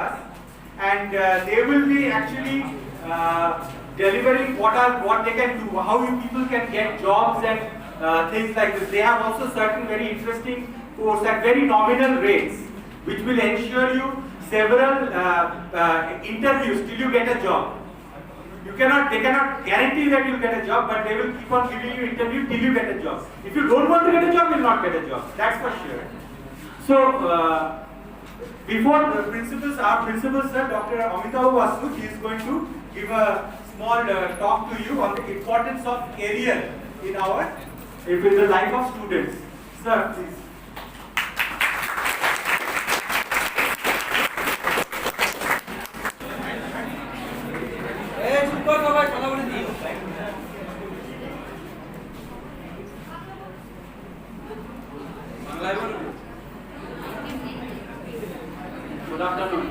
us, and they will be actually delivering what they can do, how you people can get jobs and things like this. They have also certain very interesting course at very nominal rates, which will ensure you several interviews till you get a job. They cannot guarantee that you'll get a job, but they will keep on giving you interview till you get a job. If you don't want to get a job, you'll not get a job. That's for sure. So, before the principals, our principal sir, Dr. Amitabh Vasu, he is going to give a small talk to you on the importance of career in the life of students. Sir, please. Good afternoon.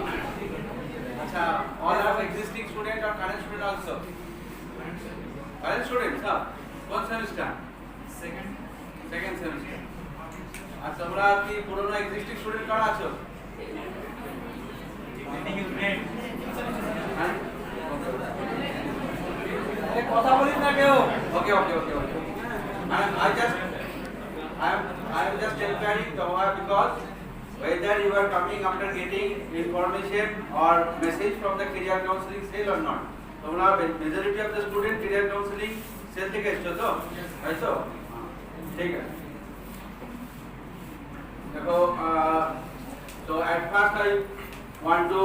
All are existing student or current student also? Current student, sir. What semester? Second semester. আর তোমরা কি পুরনো existing student কারা আছো? কথা বলিস না কেউ? Okay. I am just inquiring because whether you are coming after getting information or message from the career counseling cell or not. তোমরা majority of the student career counseling cell থেকে এসেছো তো? তাইতো? ঠিক আছে। দেখো, so at first I want to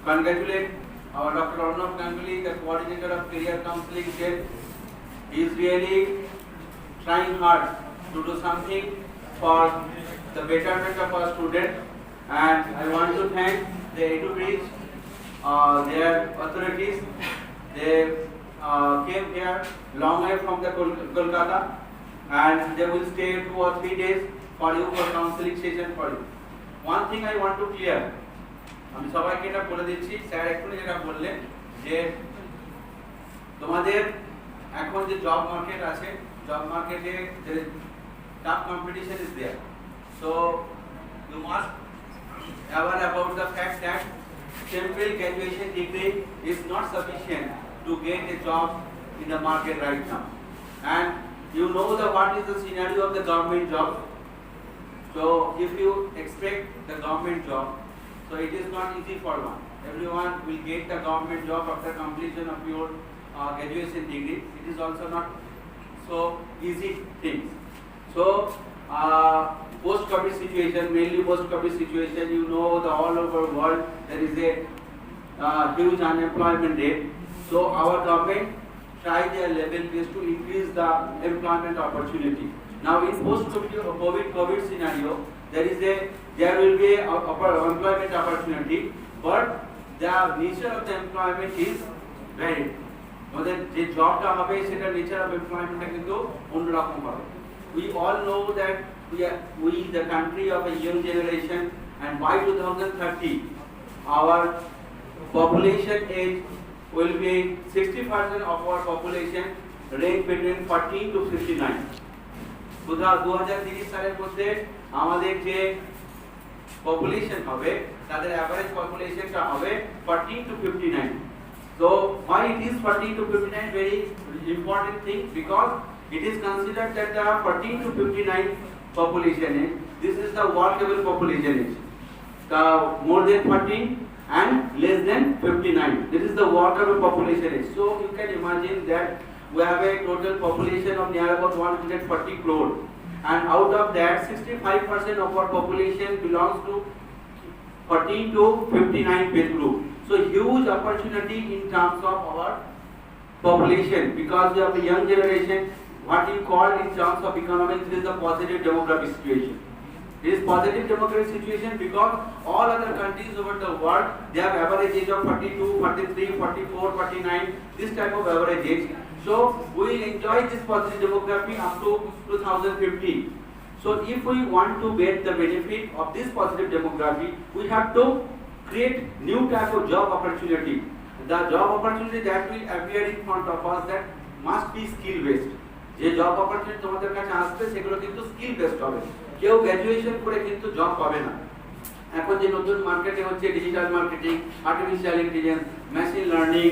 congratulate our Dr. Arnab Ganguly, the coordinator of career counseling cell. He is really trying hard to do something for the betterment of our students, and I want to thank the EduBridge, their authorities. They came here long way from the Kolkata, and they will stay 2 or 3 days for you for counseling session for you. One thing I want to clear, আমি সবাইকে এটা বলে দিচ্ছি, sir এখনই যেটা বললেন যে তোমাদের এখন যে জব মার্কেট আছে, জব মার্কেটে tough competition is there. So you must aware about the fact that simple graduation degree is not sufficient to get a job in the market right now. And you know what is the scenario of the government job. So if you expect the government job, so it is not easy for one. Everyone will get the government job after completion of your graduation degree. It is also not so easy things. So post-COVID situation, mainly post-COVID situation, you know the all over world there is a huge unemployment rate. So our government try their level best to increase the employment opportunity. Now in post-COVID scenario, there will be a employment opportunity, but the nature of the employment is varied. আমাদের যে জবটা হবে সেটা nature of এমপ্লয়মেন্টটা কিন্তু অন্যরকম হবে। We all know that we the country of a young generation, and by 2030 our population age will be 60% of our population range between 14 to 59. 2030 সালের মধ্যে আমাদের যে পপুলেশন হবে তাদের এভারেজ পপুলেশনটা হবে 14 to 59. So why it is 14 to 59 very important thing, because it is considered that the 14 to 59 population age, this is the workable population age. The more than 14 and less than 59, this is the workable population age. So you can imagine that we have a total population of near about 140 crore, and out of that 65% of our population belongs to 14 to 59 age group. So huge opportunity in terms of our population, because we have a young generation. What you call in terms of economics, this is a positive demographic situation. It is positive demographic situation because all other countries over the world, they have average age of 42, 43, 44, 49, this type of average age. So we will enjoy this positive demography up to 2050. So if we want to get the benefit of this positive demography, we have to create new type of job opportunity. The job opportunity that will appear in front of us, that must be skill based. যে job opportunity তোমাদের কাছে আসবে সেগুলো কিন্তু skill based হবে, কেউ graduation করে কিন্তু জব পাবে না। এখন যে নতুন মার্কেটে হচ্ছে digital marketing, artificial intelligence, machine learning,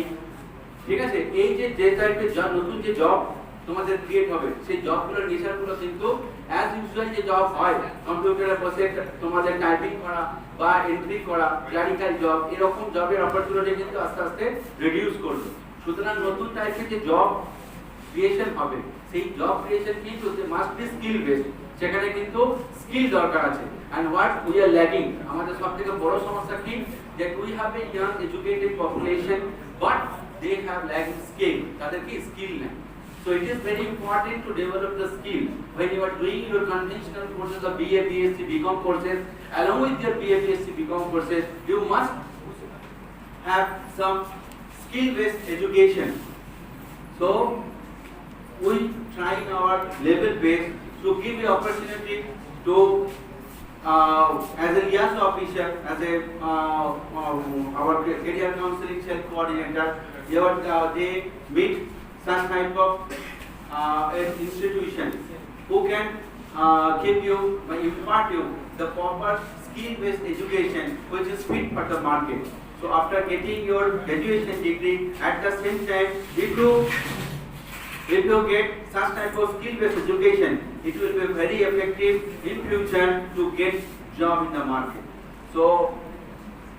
ঠিক আছে, এই যে টাইপের নতুন যে জব তোমাদের ক্রিয়েট হবে, সেই জবগুলোর নেচারগুলো কিন্তু অ্যাজ ইউজুয়াল যে জব হয় কম্পিউটারে বসে তোমাদের টাইপিং করা বা এন্ট্রি করা, ক্লারিক্যাল জব, এরকম জবের অপরচুনিটি কিন্তু আস্তে আস্তে রিডিউস করবে। সুতরাং নতুন টাইপের যে জব ক্রিয়েশন হবে, সেই জব ক্রিয়েশন কিন্তু মাস্ট বি স্কিল বেসড, সেখানে কিন্তু স্কিল দরকার আছে। And what we are lacking, আমাদের সবথেকে বড় সমস্যা কি, that we have a young educated population but they have lacking skill, তাদের কি স্কিল নেই। So it is very important to develop the skill when you are doing your conventional courses of BA, BSc, BCom courses. Along with your BA, BSc, BCom courses, you must have some skill-based education. So we try in our level base to give you opportunity to as a liaison officer, as a our career counseling cell coordinator, they meet such type of institution who can give you, impart you the proper skill-based education which is fit for the market. So after getting your graduation degree, at the same time, if you get such type of skill-based education, it will be very effective in future to get job in the market. So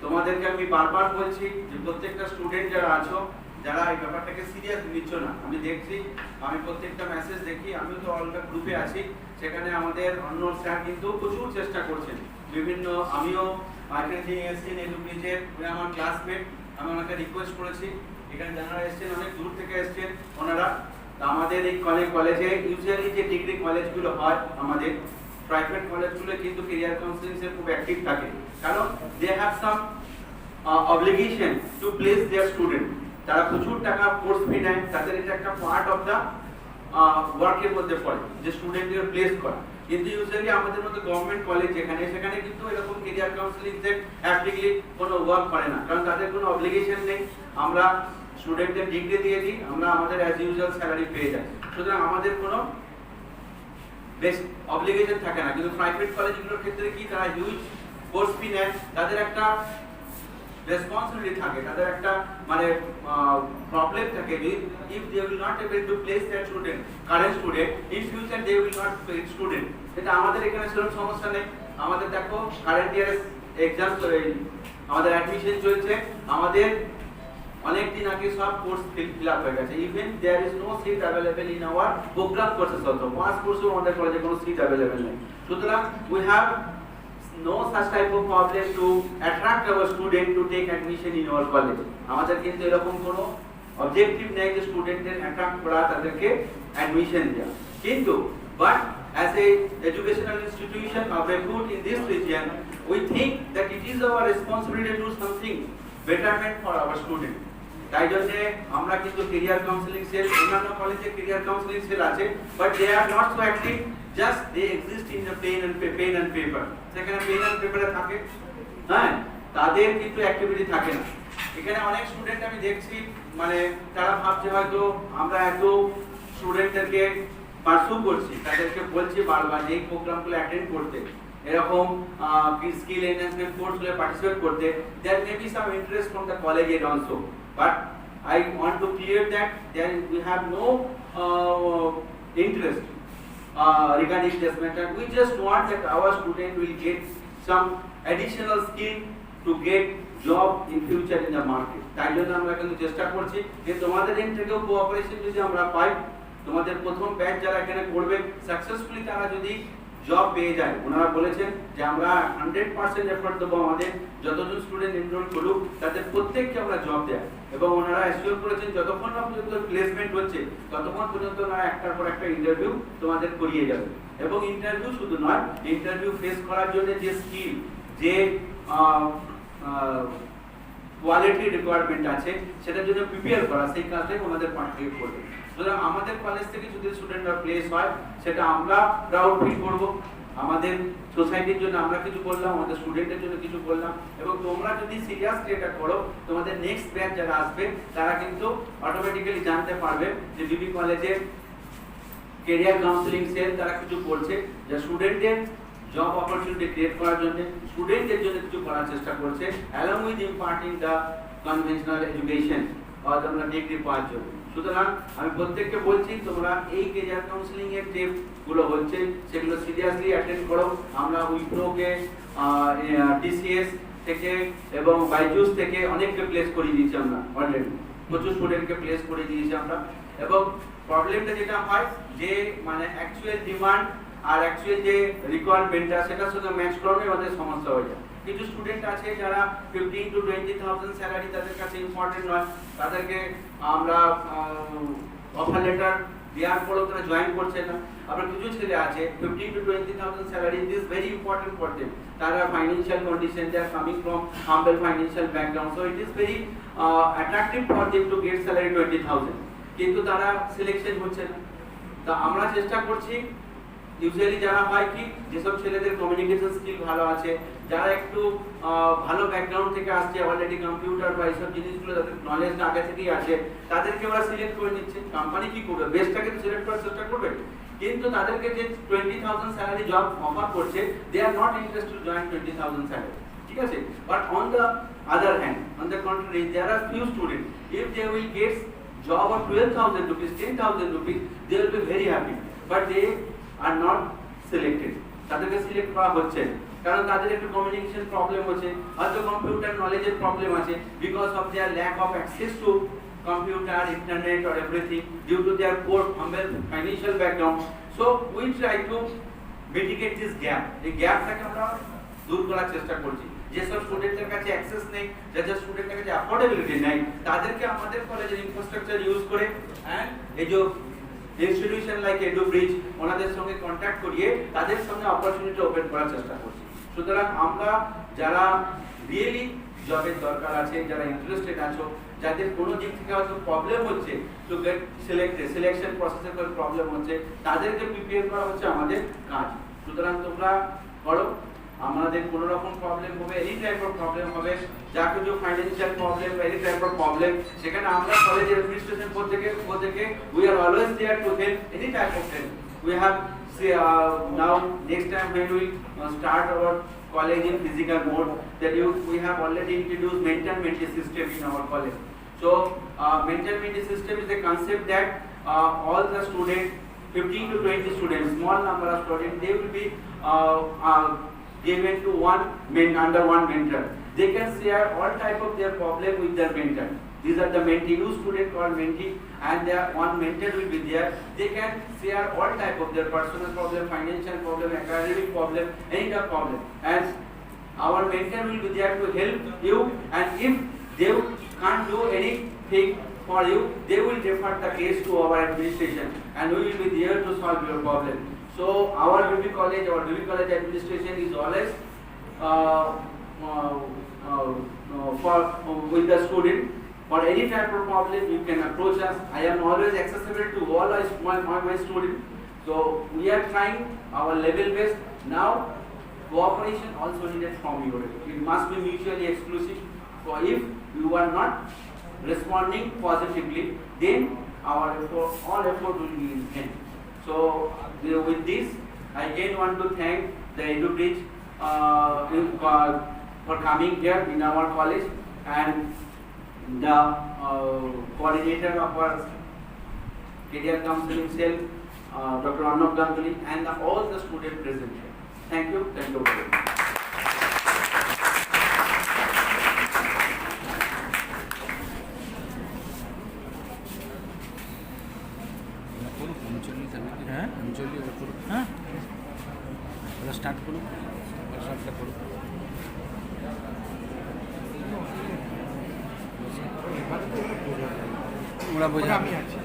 তোমাদেরকে আমি বারবার বলছি যে প্রত্যেকটা student যারা আছো, যারা এই ব্যাপারটাকে সিরিয়াস নিচ্ছ না, আমি দেখছি, আমি প্রত্যেকটা মেসেজ দেখি, আমিও তো অলরেডি গ্রুপে আছি, সেখানে আমাদের অন্য স্যার কিন্তু প্রচুর চেষ্টা করছেন বিভিন্ন, আমিও মার্কেটিং এসেছেন এডুকেজে, আমার ক্লাসমেট, আমি ওনাকে রিকোয়েস্ট করেছি, এখানে যারা এসেছেন অনেক দূর থেকে এসেছেন ওনারা, আমাদের এই কলেজে ইউজুয়ালি যে ডিগ্রি কলেজগুলো হয়, আমাদের প্রাইভেট কলেজগুলো কিন্তু ক্যারিয়ার কাউন্সেলিং এ খুব অ্যাক্টিভ থাকে, কারণ they have some obligation to place their student, তারা প্রচুর টাকা কোর্স ফি নেয়, তাদের এটা একটা পার্ট অফ দা ওয়ার্কের মধ্যে পড়ে যে স্টুডেন্টদের প্লেস করা। কিন্তু ইউজুয়ালি আমাদের মতো গভর্নমেন্ট কলেজ সেখানে কিন্তু এরকম ক্যারিয়ার কাউন্সেলিং যে অ্যাক্টিভলি কোনো ওয়ার্ক করে না, কারণ তাদের কোনো অবলিগেশন নেই, আমরা স্টুডেন্টদের ডিগ্রি দিয়ে দিই, আমরা আমাদের অ্যাজ ইউজুয়াল স্যালারি পেয়ে যাই, সুতরাং আমাদের কোনো বেশ অবলিগেশন থাকে না। কিন্তু প্রাইভেট কলেজগুলোর ক্ষেত্রে কি, তারা হিউজ কোর্স ফি নেয়, তাদের একটা রেসপন্সিবিলিটি থাকে, তাদের একটা মানে প্রবলেম থাকে, if they will not able to place their student, current student, in future they will not place student। এটা আমাদের এখানে সেরকম সমস্যা নেই, আমাদের দেখো কারেন্ট ইয়ারের এক্সাম আমাদের অ্যাডমিশন চলছে, আমাদের অনেক দিন আগে সব কোর্স ফিল আপ হয়ে গেছে, even there is no seat available in our programme courses also, pass কোর্সেও আমাদের কলেজে কোনো সিট अवेलेबल নেই। সুতরাং we have no such type of problem to attract our student to take admission in our college। আমাদের কিন্তু এরকম কোনো অবজেক্টিভ নেই যে স্টুডেন্টদের অ্যাট্রাক্ট করা, তাদেরকে অ্যাডমিশন দেওয়া, কিন্তু but as a educational institution of repute in this region, we think that it is our responsibility to do something betterment for our student। তাই জন্য আমরা কিন্তু ক্যারিয়ার কাউন্সেলিং সেল, অন্যান্য কলেজে ক্যারিয়ার কাউন্সেলিং সেল আছে, but they are not so active, just they exist in the pen and paper, সেখানে pen and পেপারে থাকে, হ্যাঁ, তাদের কিন্তু অ্যাক্টিভিটি থাকে না। এখানে অনেক স্টুডেন্ট আমি দেখছি, মানে তারা ভাবছে হয়তো আমরা এত স্টুডেন্টদেরকে পার্সু করছি, তাদেরকে বলছি বারবার এই প্রোগ্রামগুলো অ্যাটেন্ড করতে, এরকম স্কিল এনহ্যান্সমেন্ট কোর্সগুলো পার্টিসিপেট করতে, there may be some interest from the college end also, but I want to clear that there we have no interest regarding this matter. We just want that our student will get some additional skill to get job in future in the market। তাই জন্য আমরা কিন্তু চেষ্টা করছি যে তোমাদের and থেকেও cooperation যদি আমরা পাই, তোমাদের প্রথম ব্যাচ যারা এখানে করবে সাকসেসফুলি, তারা যদি জব পেয়ে যায়, ওনারা বলেছেন যে আমরা 100% এফর্ট দেবো, আমাদের যতজন স্টুডেন্ট এনরোল করুক তাদের প্রত্যেককে আমরা জব দেয়, এবং ওনারা অ্যাসিওর করেছেন যতক্ষণ না পর্যন্ত প্লেসমেন্ট হচ্ছে ততক্ষণ পর্যন্ত ওনারা একটার পর একটা ইন্টারভিউ তোমাদের করিয়ে যাবে। এবং ইন্টারভিউ শুধু নয়, ইন্টারভিউ ফেস করার জন্য যে স্কিল, যে কোয়ালিটি রিকোয়ারমেন্ট আছে, সেটার জন্য প্রিপেয়ার করা, সেই কাজটাই ওনাদের পার্টিসিপেট করবে। সুতরাং আমাদের কলেজ থেকে যদি স্টুডেন্টরা প্লেস হয়, সেটা আমরা প্রাউড ফিল করব, আমাদের সোসাইটির জন্য আমরা কিছু করলাম, আমাদের স্টুডেন্টের জন্য কিছু করলাম, এবং তোমরা যদি সিরিয়াসলি এটা করো, তোমাদের নেক্সট ব্যাচ যারা আসবে তারা কিন্তু অটোমেটিক্যালি জানতে পারবে যে বিবি কলেজে ক্যারিয়ার কাউন্সেলিং সেল তারা কিছু করছে, যে স্টুডেন্টের জব অপরচুনিটি ক্রিয়েট করার জন্য স্টুডেন্টদের জন্য কিছু করার চেষ্টা করছে along with imparting the conventional education or তোমরা ডিগ্রি পাওয়ার জন্য। সুতরাং আমি প্রত্যেককে বলছি তোমরা এই কেরিয়ার কাউন্সিলিং এর যে গুলো হচ্ছে সেগুলো সিরিয়াসলি অ্যাটেন্ড করো। আমরা উইপ্রোকে টিসিএস থেকে এবং বাইজুস থেকে অনেককে প্লেস করে দিয়েছি আমরা অলরেডি, প্রচুর স্টুডেন্টকে প্লেস করে দিয়েছি আমরা। এবং প্রবলেমটা যেটা হয় যে মানে অ্যাকচুয়াল ডিমান্ড আর অ্যাকচুয়াল যে রিকোয়ারমেন্টটা সেটার সঙ্গে ম্যাচ করানো আমাদের সমস্যা হয়ে যায়। কিছু স্টুডেন্ট আছে যারা 15 to 20,000 স্যালারি তাদের কাছে ইম্পর্টেন্ট নয়, তাদেরকে আমরা অফার লেটার দেওয়ার পরেও তারা জয়েন করছে না। আবার কিছু ছেলে আছে 15 to 20,000 salary is very important for them, তারা financial condition, they are coming from humble financial background, so it is very attractive for them to get salary 20,000, কিন্তু তারা সিলেকশন হচ্ছে না। তা আমরা চেষ্টা করছি ইউজুয়ালি যারা হয় কি যেসব ছেলেদের কমিউনিকেশন স্কিল ভালো আছে, যারা একটু ভালো ব্যাকগ্রাউন্ড থেকে আসছে, অলরেডি কম্পিউটার বা এইসব জিনিসগুলো তাদের নলেজটা আগে থেকেই আছে, তাদেরকে ওরা সিলেক্ট করে নিচ্ছে। কোম্পানি কি করবে, বেস্টটাকে তো সিলেক্ট করার চেষ্টা করবে, কিন্তু তাদেরকে যে 20,000 স্যালারি জব অফার করছে they are not interested to join 20,000 salary, ঠিক আছে। But on the other hand, on the contrary, there are few student if they will get job of 12,000 rupees, 10,000 rupees, they will be very happy, but they are not selected, তাদেরকে select করা হচ্ছে কারণ তাদের একটু communication problem হচ্ছে, হয়তো computer নলেজের problem আছে, because of their lack of access to computer, internet or everything due to their poor humble financial background. So we try to mitigate this gap. এই গ্যাপটাকে আমরা দূর করার চেষ্টা করছি। যেসব স্টুডেন্টদের কাছে অ্যাক্সেস নেই, যেসব স্টুডেন্টদের কাছে অ্যাফোর্ডেবিলিটি নেই, তাদেরকে আমাদের কলেজের ইনফ্রাস্ট্রাকচার ইউজ করে এন্ড এই যে ইনস্টিটিউশন লাইক এডুব্রিজ ওনাদের সঙ্গে কন্ট্যাক্ট করিয়ে তাদের সঙ্গে অপরচুনিটি ওপেন করার চেষ্টা করছি। সুতরাং আমরা যারা রিয়েলি জবের দরকার আছে, যারা ইন্টারেস্টেড আছো, যাদের কোনো দিক থেকে হয়তো প্রবলেম হচ্ছে টু গেট সিলেক্টেড, সিলেকশন প্রসেসে কোনো প্রবলেম হচ্ছে, তাদেরকে প্রিপেয়ার করা হচ্ছে আমাদের কাজ। সুতরাং তোমরা করো, আমাদের কোনো রকম প্রবলেম হবে, এনি টাইপ অফ প্রবলেম হবে, যা কিছু financial problem, any type of problem, সেখানে আমরা কলেজের অ্যাডমিনিস্ট্রেশন থেকে we are always there to help any type of help. We have now next time when we start our college in physical mode, that we have already introduced mentor-mentee system in our college. So mentor-mentee system is a concept that all the students, 15 to 20 students, small number of students, they will be given to under one mentor. They can share all type of their problem with their mentor. These are the mentee, two student called mentee, and their one mentor will be there. They can share all type of their personal problem, financial problem, academic problem, any type of problem. And our mentor will be there to help you. And if they can't do anything for you, they will refer the case to our administration, and we will be there to solve your problem. So our BB College administration is always with the student. For any type of problem, you can approach us. I am always accessible to all my students. So we are trying our level best. Now, cooperation also needed from you. It must be mutually exclusive. So if you are not responding positively, then all effort will be in vain. So with this, I again want to thank the EduBridge for coming here in our college, and the coordinator of our career counseling cell, Dr. Arnab Ganguly, and all the students present here. Thank you very much. Start করুন, স্টার্টটা করুন। ওরা বোঝা আমি আছি।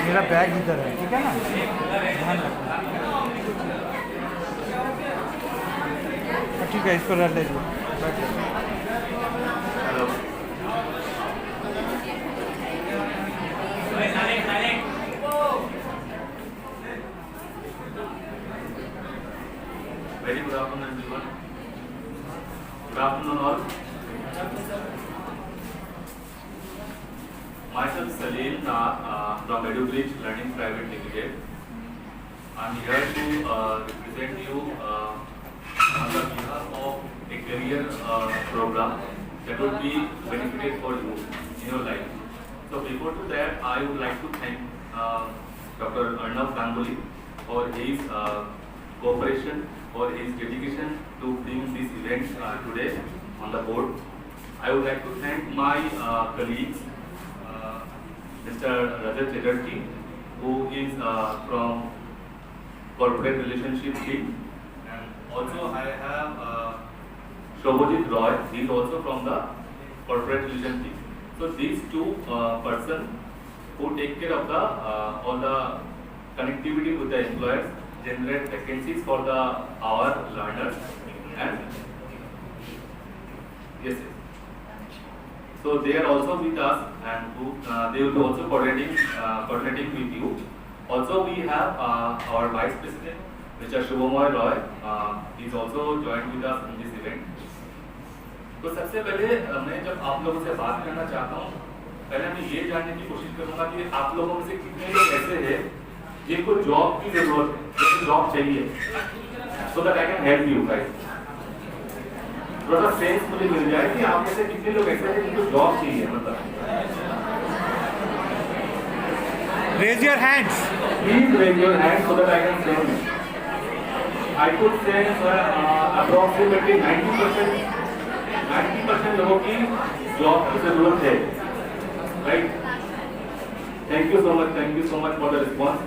मेरा bag इधर है, ठीक है ना, ध्यान रखना। ठीक है, इसको रख लीजिए। Hello Very good afternoon, everyone. Good afternoon, all. Myself Salil from EduBridge Learning Private Limited. I'm here to represent you on the behalf of a career program that would be benefited for you in your life. So before to that, I would like to thank Dr. Arnav Ganguly for his cooperation, for his dedication to bring this event today on the board. I would like to thank my colleagues, Mr. Rajat Chatterjee, who is from Corporate Relationship team, and also I have Shobhajit Roy, he is also from the Corporate Relations team. So these two persons who take care of the all the connectivity with the employers, generate vacancies for the our learners, and yes. So they are also with us, and who, they will be also coordinating with you. Also we have our Vice President, Mr. Shubhamoy Roy. He is also joined with us in this event. तो सबसे पहले मैं जब आप लोगों से बात करना चाहता हूँ, पहले मैं ये जानने की कोशिश करूँगा कि आप लोगों में से कितने लोग ऐसे हैं जिनको जॉब की जरूरत है, जिनको जॉब चाहिए, so that I can help you guys. थोड़ा सा सेंस मुझे मिल जाए कि आप में से कितने लोग ऐसे हैं जिनको जॉब चाहिए, मतलब Raise your hands. please raise your hand so that I can say. I could say approximately 90% लोगों की जॉब की जरूरत है, right? Thank you so much for the response.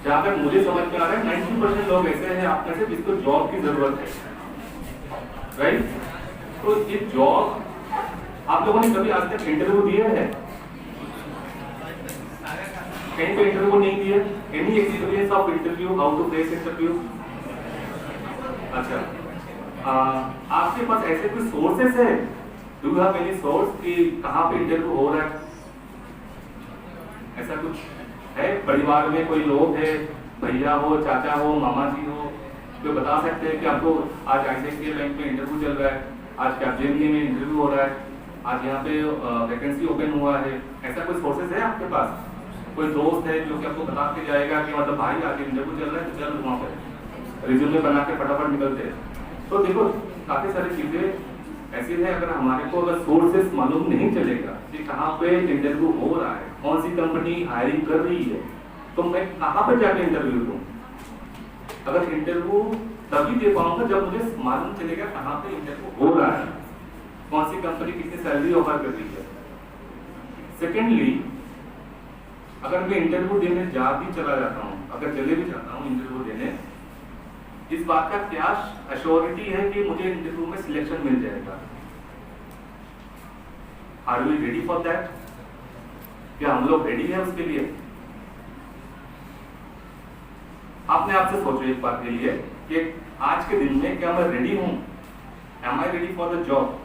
जहाँ तक मुझे समझ में आ रहा है 90% लोग ऐसे हैं आप में से जिसको जॉब की जरूरत है, राइट? तो ये जॉब आप लोगों ने कभी आज तक इंटरव्यू दिए हैं? कहीं पे इंटरव्यू नहीं दिए? Any experience of interview, how to face interview? अच्छा, आपके पास ऐसे कोई सोर्सेस है? Do you have any source कि कहाँ पे इंटरव्यू हो रहा है? ऐसा कुछ है? परिवार में कोई लोग है, भैया हो, चाचा हो, मामा जी हो, जो बता सकते हैं कि आपको आज ICICI बैंक में इंटरव्यू चल रहा है, आज कैपजेमिनी में इंटरव्यू हो रहा है, आज यहाँ पे वैकेंसी ओपन हुआ है? ऐसा कोई सोर्सेस है आपके पास? कोई दोस्त है जो कि आपको बता के जाएगा कि मतलब भाई आज इंटरव्यू चल रहा है तो चल वहाँ पे रिज्यूमे बना के फटाफट निकलते हैं? तो देखो काफी सारी चीजें ऐसी है, अगर हमारे को अगर सोर्सेस मालूम नहीं चलेगा कि कहाँ पे इंटरव्यू हो रहा है, कौन सी कंपनी हायरिंग कर रही है, तो मैं कहाँ पे जाके इंटरव्यू दूँ? अगर इंटरव्यू तभी दे पाऊंगा जब मुझे मालूम चलेगा कहाँ पे इंटरव्यू हो रहा है, कौन सी कंपनी कितनी सैलरी ऑफर कर रही है. सेकेंडली, अगर मैं इंटरव्यू देने जा भी चला जाता हूँ, अगर चले भी जाता हूँ इंटरव्यू देने, इस बात का क्या अश्योरिटी है कि मुझे इंटरव्यू में सिलेक्शन मिल जाएगा? Are we ready for that? क्या हम लोग रेडी हैं उसके लिए? आपने आपसे सोचो एक बात के लिए कि आज के दिन में क्या मैं रेडी हूं? Am I ready for the job?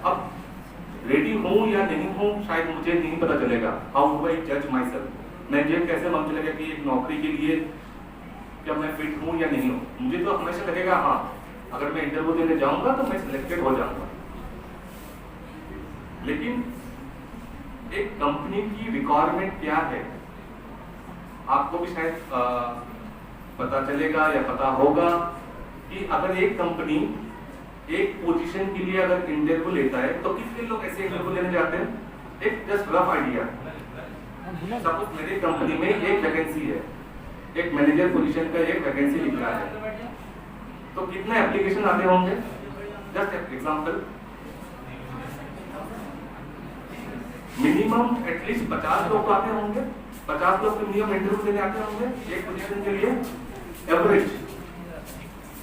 अब रेडी हूं या नहीं हूं शायद मुझे नहीं पता चलेगा. हाउ डू आई जज माई सेल्फ? मैं ये कैसे मालूम चलेगा कि एक नौकरी के लिए क्या मैं फिट हूं या नहीं हूं? मुझे तो हमेशा लगेगा हाँ, अगर मैं इंटरव्यू देने जाऊंगा तो मैं सिलेक्टेड हो जाऊंगा. लेकिन एक कंपनी की रिक्वायरमेंट क्या है आपको भी शायद पता चलेगा या पता होगा कि अगर एक कंपनी एक पोजीशन के लिए अगर इंटरव्यू लेता है तो कितने लोग ऐसे इंटरव्यू लेने जाते हैं? एक जस्ट रफ आइडिया, सपोज मेरी कंपनी में एक वैकेंसी है, एक मैनेजर पोजीशन का एक वैकेंसी लिख रहा है, तो कितने एप्लीकेशन आते होंगे? जस्ट एग्जांपल, मिनिमम एटलीस्ट 50 लोग तो आते होंगे. 50 लोग तो मिनिमम इंटरव्यू देने आते होंगे एक पोजीशन के लिए, एवरेज.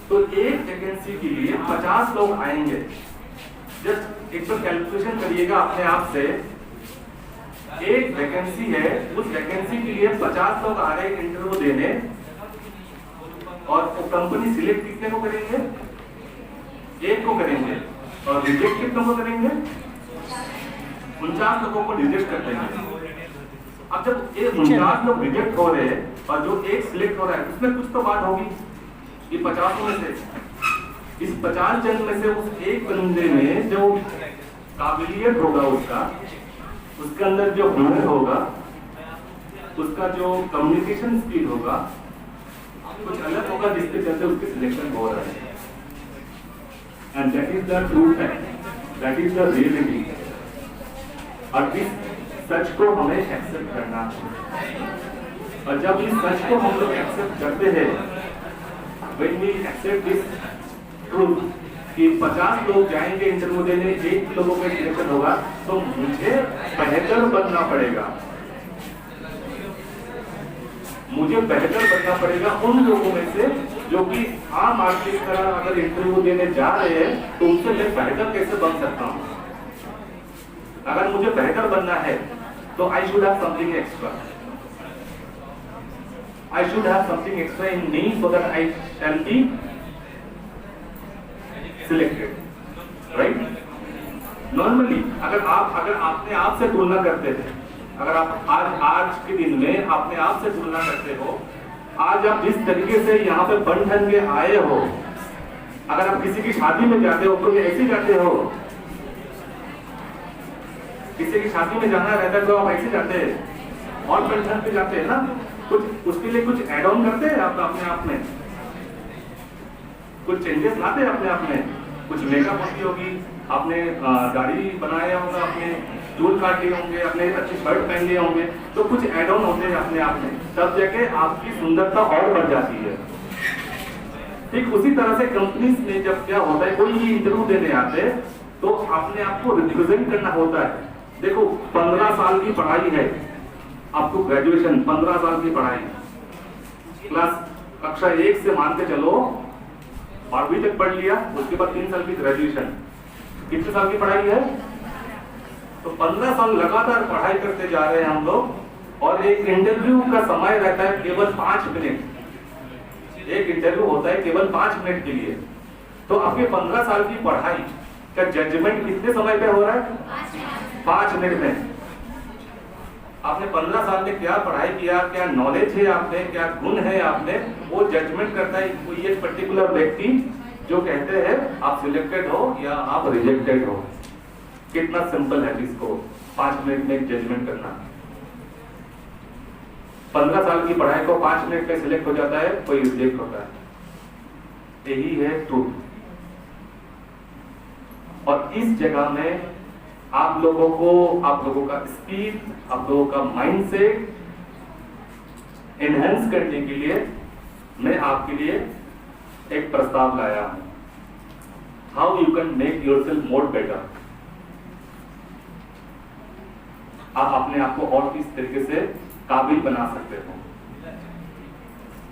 तो एक वैकेंसी के लिए 50 लोग आएंगे. जस्ट एक बार कैलकुलेशन करिएगा अपने आप से, एक वैकेंसी है, उस वैकेंसी के लिए 50 लोग आ रहे हैं इंटरव्यू देने, और वो कंपनी सिलेक्ट कितने को करेंगे? एक को करेंगे। और रिजेक्ट कितने को करेंगे? 49 लोगों को रिजेक्ट कर देंगे। अब जब ये 49 लोग रिजेक्ट हो रहे हैं और जो एक सिलेक्ट हो रहा है उसमें कुछ तो बात होगी। ये 50 में से, इस 50 जन में से उस एक बंदे में जो काबिलियत होगा उसके अंदर जो हुनर होगा, उसका जो कम्युनिकेशन स्किल होगा, कुछ अलग होगा जिसके चलते उसकी सिलेक्शन हो रहा है। And that is the true fact, that is the reality. और इस सच को हमें एक्सेप्ट करना है। और जब इस सच को हम लोग एक्सेप्ट करते हैं, when we accept this truth कि 50 लोग जाएंगे इंटरव्यू देने, 1 लोगों का सिलेक्शन होगा, तो मुझे बेहतर बनना पड़ेगा। मुझे बेहतर बनना पड़ेगा उन लोगों में से जो कि आम आदमी की तरह अगर इंटरव्यू देने जा रहे हैं तो उनसे मैं बेहतर कैसे बन सकता हूं। अगर मुझे बेहतर बनना है तो I should have something extra. I should have something extra in me so that I shall be selected, right? Normally, अगर आपने आप से तुलना करते थे, अगर आप आज के दिन में अपने आप से तुलना करते हो, आज आप जिस तरीके से यहाँ पे बन ठन के आए हो, अगर आप किसी की शादी में जाते हो तो ऐसे जाते हो, किसी की शादी में जाना रहता है तो आप ऐसे जाते हैं और बन ठन पे जाते हैं ना। कुछ उसके लिए कुछ एड ऑन करते हैं आप अपने आप में, कुछ चेंजेस लाते हैं अपने आप में, कुछ मेकअप होती होगी, आपने दाढ़ी बनाया होगा, आपने चूल काट लिए होंगे, आपने अच्छी शर्ट पहन लिए होंगे, तो कुछ एड ऑन होते हैं अपने आप में, तब जाके आपकी सुंदरता और बढ़ जाती है। ठीक उसी तरह से कंपनीज में जब क्या होता है, कोई भी इंटरव्यू देने आते हैं तो अपने आप को रिप्रेजेंट करना होता है। देखो 15 साल की पढ़ाई है, आपको ग्रेजुएशन 15 साल की पढ़ाई, क्लास कक्षा 1 से मान के चलो 12वीं तक पढ़ लिया, उसके बाद 3 साल की ग्रेजुएशन, कितने साल की पढ़ाई है? तो 15 साल लगातार पढ़ाई करते जा रहे हैं हम लोग, और एक इंटरव्यू का समय रहता है केवल 5 मिनट। एक इंटरव्यू होता है केवल 5 मिनट के लिए, तो आपके 15 साल की पढ़ाई का जजमेंट कितने समय पे हो रहा है? 5 मिनट में। आपने 15 साल में क्या पढ़ाई किया, क्या नॉलेज है आपने, क्या गुण है आपने, वो जजमेंट करता है कोई एक पर्टिकुलर व्यक्ति जो कहते हैं आप सिलेक्टेड हो या आप रिजेक्टेड हो। कितना सिंपल है इसको 5 मिनट में जजमेंट करना। 15 साल की पढ़ाई को 5 मिनट में सिलेक्ट हो जाता है, कोई रिजेक्ट होता है। यही है ट्रूथ। और इस जगह में आप लोगों का स्पीड, आप लोगों का माइंडसेट एनहेंस करने के लिए मैं आपके लिए एक प्रस्ताव लाया हूं। How you can make yourself more better. आप अपने आप को और किस तरीके से काबिल बना सकते हो।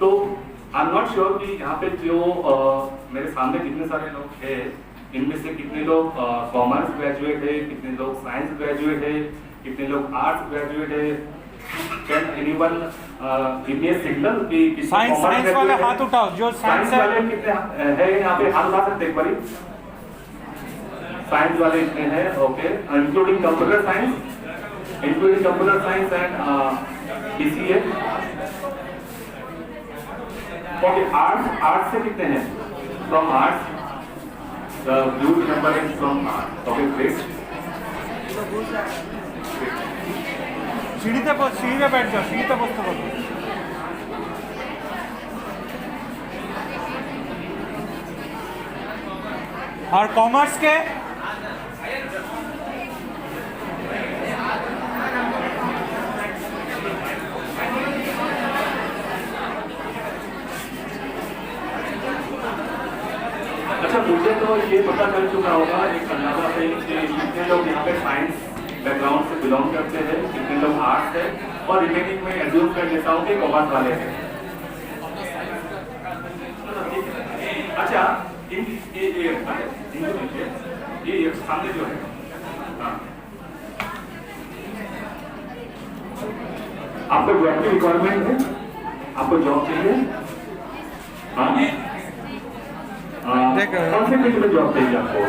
तो आई एम नॉट श्योर कि यहाँ पे जो मेरे सामने जितने सारे लोग हैं, इनमें से कितने लोग कॉमर्स ग्रेजुएट है, कितने लोग साइंस ग्रेजुएट है, कितने लोग आर्ट्स ग्रेजुएट है। Can anyone give me a signal कि साइंस वाले हाथ उठाओ जो साइंस वाले कितने हैं यहाँ पे, हाथ उठा सकते हैं एक बारी। साइंस वाले इतने हैं, okay, including computer science, and BCA. Okay, arts से कितने हैं? From arts the huge number is from okay, great. सीढ़ी पे बैठ जाओ, सीढ़ी पे बसते बसो। और कॉमर्स के अच्छा, मुझे तो ये पता चल चुका होगा एक अंदाजा से कि कितने लोग यहाँ पे साइंस बैकग्राउंड से बिलोंग करते हैं, कितने लोग आर्ट्स है, और रिमेनिंग में एज्यूम कर लेता हूँ कि कॉमर्स वाले हैं। अच्छा, ये सामने जो है, आपको जॉब की रिक्वायरमेंट है, आपको जॉब चाहिए, हाँ कौन से फील्ड में जॉब चाहिए आपको?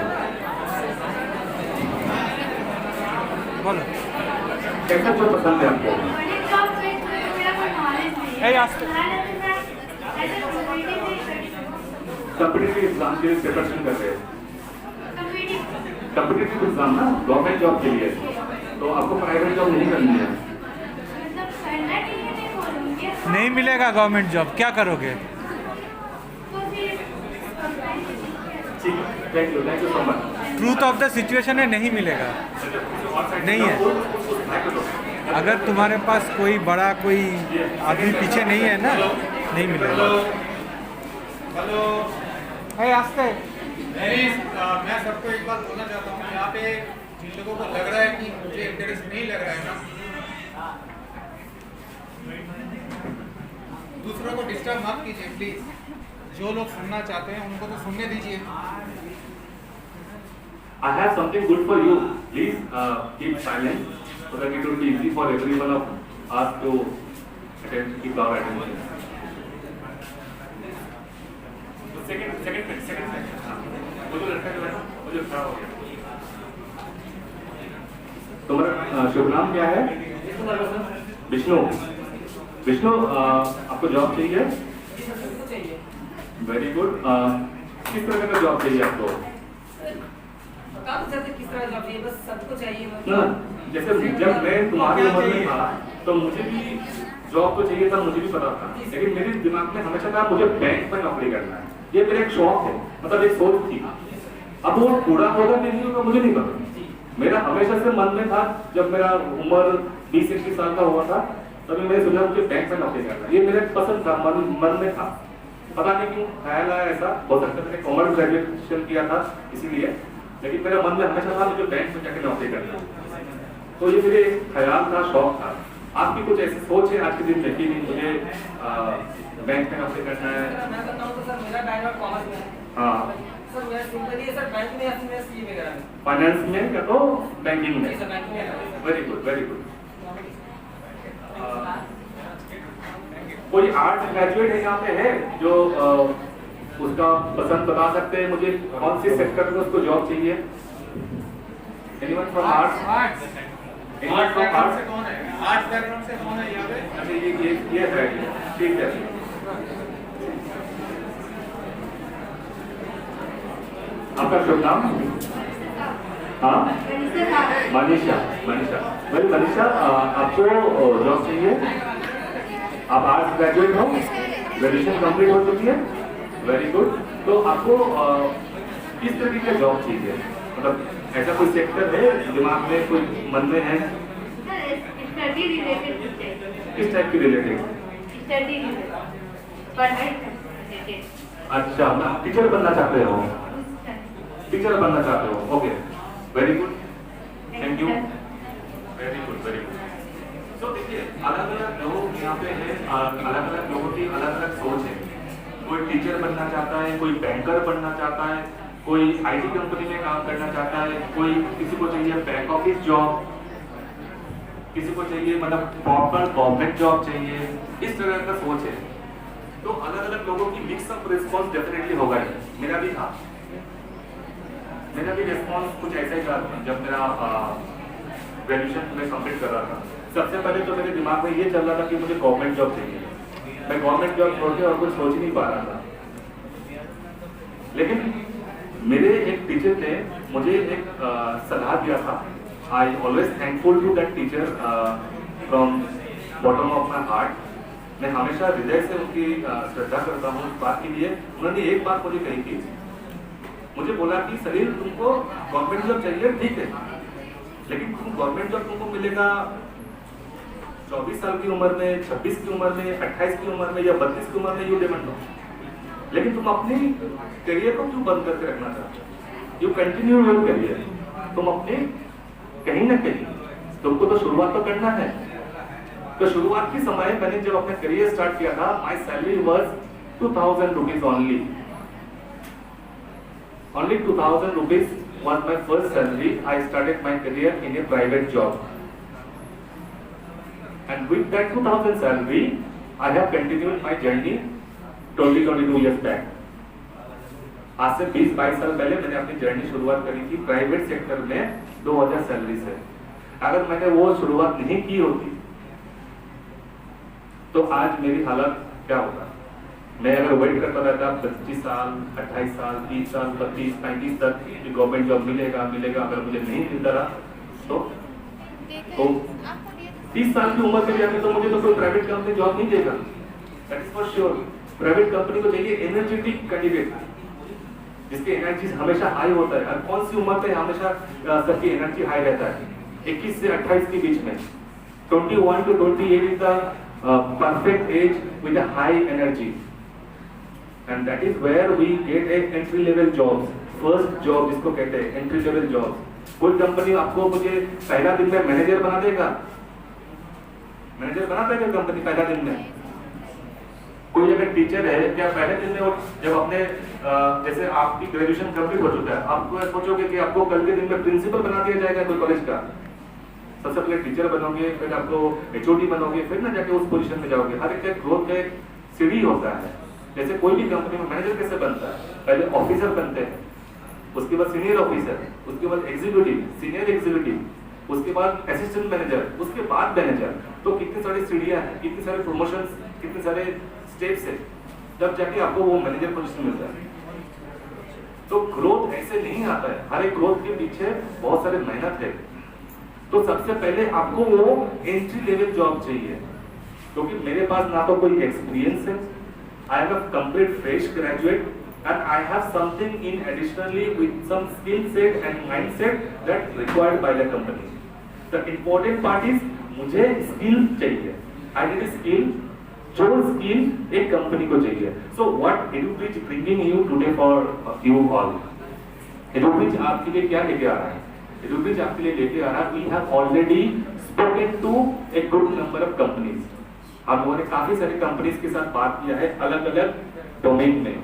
बोलो कैसा जॉब पसंद है आपको? ए आस्ते कॉम्पिटिटिव एग्जाम के लिए प्रिपरेशन कर रहे हैं। कॉम्पिटिटिव एग्जाम ना गवर्नमेंट जॉब के लिए, तो आपको प्राइवेट जॉब नहीं करनी है। नहीं मिलेगा गवर्नमेंट जॉब, क्या करोगे? ठीक है, thank you so much. Truth of the situation है, नहीं मिलेगा। नहीं है। अगर तुम्हारे पास कोई बड़ा कोई आदमी पीछे नहीं है ना, नहीं मिलेगा। हेलो ए आस्ते मैं सबको एक बात बोलना चाहता हूँ, यहाँ पे जिन लोगों को लग रहा है कि मुझे इंटरेस्ट नहीं लग रहा है ना, दूसरों को डिस्टर्ब मत कीजिए प्लीज। जो लोग सुनना चाहते हैं उनको तो सुनने दीजिए। I have something good for you. Please keep silent so that it will be easy for everyone of us to keep our attention. Second. मुझे लड़का जो है ना, मुझे खड़ा हो गया। तुम्हारा शुभ नाम क्या है? विष्णु। विष्णु, आपको जॉब चाहिए? Very good. किस तरह का जॉब चाहिए आपको? किस तरह जॉब चाहिए? बस सबको चाहिए ना, जैसे जब मैं तुम्हारी उम्र में था तो मुझे भी जॉब तो चाहिए था, मुझे भी पता था, लेकिन मेरे दिमाग में हमेशा था मुझे बैंक में नौकरी करना है। ये मेरा एक शौक है, मतलब एक सोच थी। अब वो पूरा होगा कि नहीं होगा मुझे नहीं पता। मेरा हमेशा से मन में था, जब मेरा उम्र 20-21 साल का हुआ था तभी मैंने सोचा मुझे बैंक में नौकरी करना है। ये मेरा पसंद था, मन में था। पता नहीं क्यों ख्याल आया ऐसा, हो सकता है मैंने कॉमर्स ग्रेजुएशन किया था इसीलिए, लेकिन मेरा मन में हमेशा था मुझे बैंक में जाकर नौकरी करना है। तो ये मेरे एक ख्याल था, शौक था। आपकी कुछ ऐसी सोच है आज के दिन में कि नहीं मुझे बैंक में नौकरी करना है? मैं बताऊं तो सर मेरा बैकग्राउंड कॉमर्स में है। हाँ, सर मेरा सिंपली है सर, बैंक में या फिर सीए में करा है। फाइनेंस में या तो बैंकिंग में? जी सर, बैंक में है। Very good, very good. कोई आर्ट ग्रेजुएट है यहाँ पे है जो उसका पसंद बता सकते हैं मुझे, कौन सी सेक्टर में उसको जॉब चाहिए? Anyone from arts? Anyone from arts? कौन है? आर्ट्स बैकग्राउंड से कौन है यहाँ पे? अच्छा, ये है, ठीक है। आपका शुभ नाम? हाँ, मनीषा। वेल मनीषा, आपको जॉब चाहिए? आप आर्ट्स ग्रेजुएट हो, ग्रेजुएशन कंप्लीट हो चुकी है, वेरी गुड। तो आपको किस तरीके का जॉब चाहिए? मतलब ऐसा कोई सेक्टर है दिमाग में, कोई मन में है? स्टडी रिलेटेड चाहिए। किस टाइप की रिलेटेड? स्टडी रिलेटेड, पढ़ाई रिलेटेड। अच्छा, टीचर बनना चाहते हो? टीचर बनना चाहते हो, okay, very good, thank you, very good. तो देखिए, अलग अलग लोग यहाँ पे हैं, अलग अलग लोगों की अलग अलग सोच है। कोई टीचर बनना चाहता है, कोई बैंकर बनना चाहता है, कोई आईटी कंपनी में काम करना चाहता है, कोई किसी को चाहिए बैक ऑफिस जॉब, किसी को चाहिए मतलब प्रॉपर गवर्नमेंट जॉब चाहिए, इस तरह का सोच है। तो अलग अलग लोगों की मिक्स अप रिस्पॉन्स डेफिनेटली होगा ही। मेरा भी था, मेरा भी रिस्पॉन्स कुछ ऐसा ही था जब मेरा ग्रेजुएशन में कंप्लीट कर रहा था। सबसे पहले तो मेरे दिमाग में ये चल रहा था कि मुझे गवर्नमेंट जॉब चाहिए। मैं गवर्नमेंट जॉब छोड़ के और कुछ सोच ही नहीं पा रहा था। लेकिन मेरे एक टीचर ने मुझे एक सलाह दिया था। I always thankful to that teacher from bottom of my heart. मैं हमेशा हृदय से उनकी श्रद्धा करता हूँ इस बात के लिए। उन्होंने एक बात मुझे कही थी, मुझे बोला कि सलील तुमको गवर्नमेंट जॉब चाहिए, ठीक है, लेकिन तुम गवर्नमेंट जॉब तुमको मिलेगा 24 साल की उम्र में, 26 की उम्र में, 28 की उम्र में या 32 की उम्र में, यू डिपेंड नो। लेकिन तुम अपनी करियर को क्यों बंद करके रखना चाहते हो? You continue your career. तुम अपने कहीं ना कहीं तुमको तो शुरुआत तो करना है। तो शुरुआत के समय मैंने जब अपना करियर स्टार्ट किया था, my salary was 2000 rupees only 2000 rupees was my first salary. I started my career in a private job, and with that 2000 salary, I have continued my journey 22 years back. आज से 20-22 साल पहले मैंने अपनी journey शुरुआत करी थी प्राइवेट सेक्टर में 2000 सैलरी से। अगर मैंने वो शुरुआत नहीं की होती तो आज मेरी हालत क्या होता। मैं अगर वेट करता रहता 25 साल, 28 साल, 30 साल, 32, 35 तक कि गवर्नमेंट जॉब मिलेगा, अगर मुझे नहीं मिलता रहा तो 30 साल की उम्र में जाके तो मुझे तो कोई प्राइवेट कंपनी जॉब नहीं देगा। That is for sure. Private company को चाहिए एनर्जेटिक कैंडिडेट जिसकी एनर्जी हमेशा हाई होता है। और कौन सी उम्र पे हमेशा सबकी एनर्जी हाई रहता है? 21 से 28 के बीच में। 21 to 28 is the perfect age with a high energy, and that is where we get a entry level jobs, first job जिसको कहते हैं entry level jobs। कोई कंपनी आपको मुझे पहला दिन में मैनेजर बना देगा? मैनेजर बना देगा कंपनी पहला दिन में? कोई अगर टीचर है क्या पहले दिन में, और जब अपने जैसे आपकी ग्रेजुएशन कंप्लीट हो चुका है, आपको सोचोगे कि आपको कल के दिन में प्रिंसिपल बना दिया जाएगा कोई कॉलेज का? सबसे पहले टीचर बनोगे, फिर आपको एचओडी बनोगे, फिर ना जाके उस पोजीशन में जाओगे। हर एक ग्रोथ का एक सीढ़ी होता है। जैसे कोई भी कंपनी में मैनेजर कैसे बनता है? पहले ऑफिसर बनते हैं, उसके बाद सीनियर ऑफिसर, उसके बाद एग्जीक्यूटिव, सीनियर एग्जीक्यूटिव, उसके बाद असिस्टेंट मैनेजर, उसके बाद मैनेजर। तो कितनी सारी सीढ़ियां हैं, कितने सारे प्रमोशंस, कितने सारे स्टेप्स है, तब जाके आपको वो मैनेजर पोजीशन मिलता है। तो ग्रोथ ऐसे नहीं आता है। हर एक ग्रोथ के पीछे बहुत सारे मेहनत है। तो सबसे पहले आपको वो एंट्री लेवल जॉब चाहिए, क्योंकि मेरे पास ना तो कोई एक्सपीरियंस है, I am a complete fresh graduate and I have something in additionally with some skill set and mindset that required by the company. The important part is मुझे skill चाहिए। I need a skill, जो skill एक company को चाहिए। So what EduBridge bringing you today for you all? EduBridge आपके लिए क्या लेके आ रहा है? EduBridge आपके लिए लेके आ रहा है, we have already spoken to a good number of companies। आप लोगों ने काफी सारी कंपनीज के साथ बात किया है अलग अलग डोमेन में।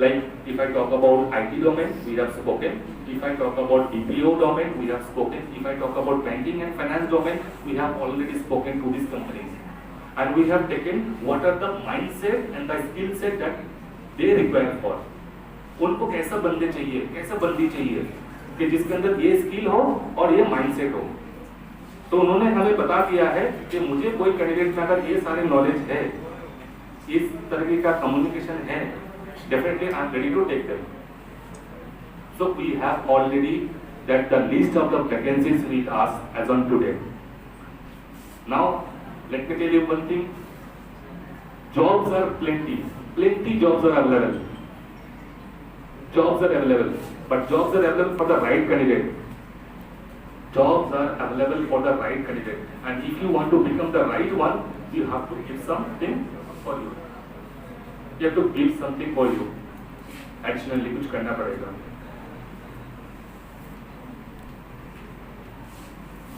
Like if I talk about IT domain, we have spoken. If I talk about BPO domain, we have spoken. If I talk about banking and finance domain, we have already spoken to these companies. And we have taken what are the mindset and the skill set that they require for. उनको कैसा बंदे चाहिए, कैसा बंदी चाहिए कि जिसके अंदर ये स्किल हो और ये माइंडसेट हो। तो उन्होंने हमें बता दिया है कि मुझे कोई कैंडिडेट में अगर ये सारे नॉलेज है, इस तरह का कम्युनिकेशन है, definitely I am ready to take them. So we have already that the list of the vacancies with us as on today. Now let me tell you one thing. Jobs are plenty jobs are available. Jobs are available, but jobs are available for the right candidate. Jobs are available for the right candidate, and if you want to become the right one, you have to give something for you. You have to give something for you. Additionally कुछ करना पड़ेगा।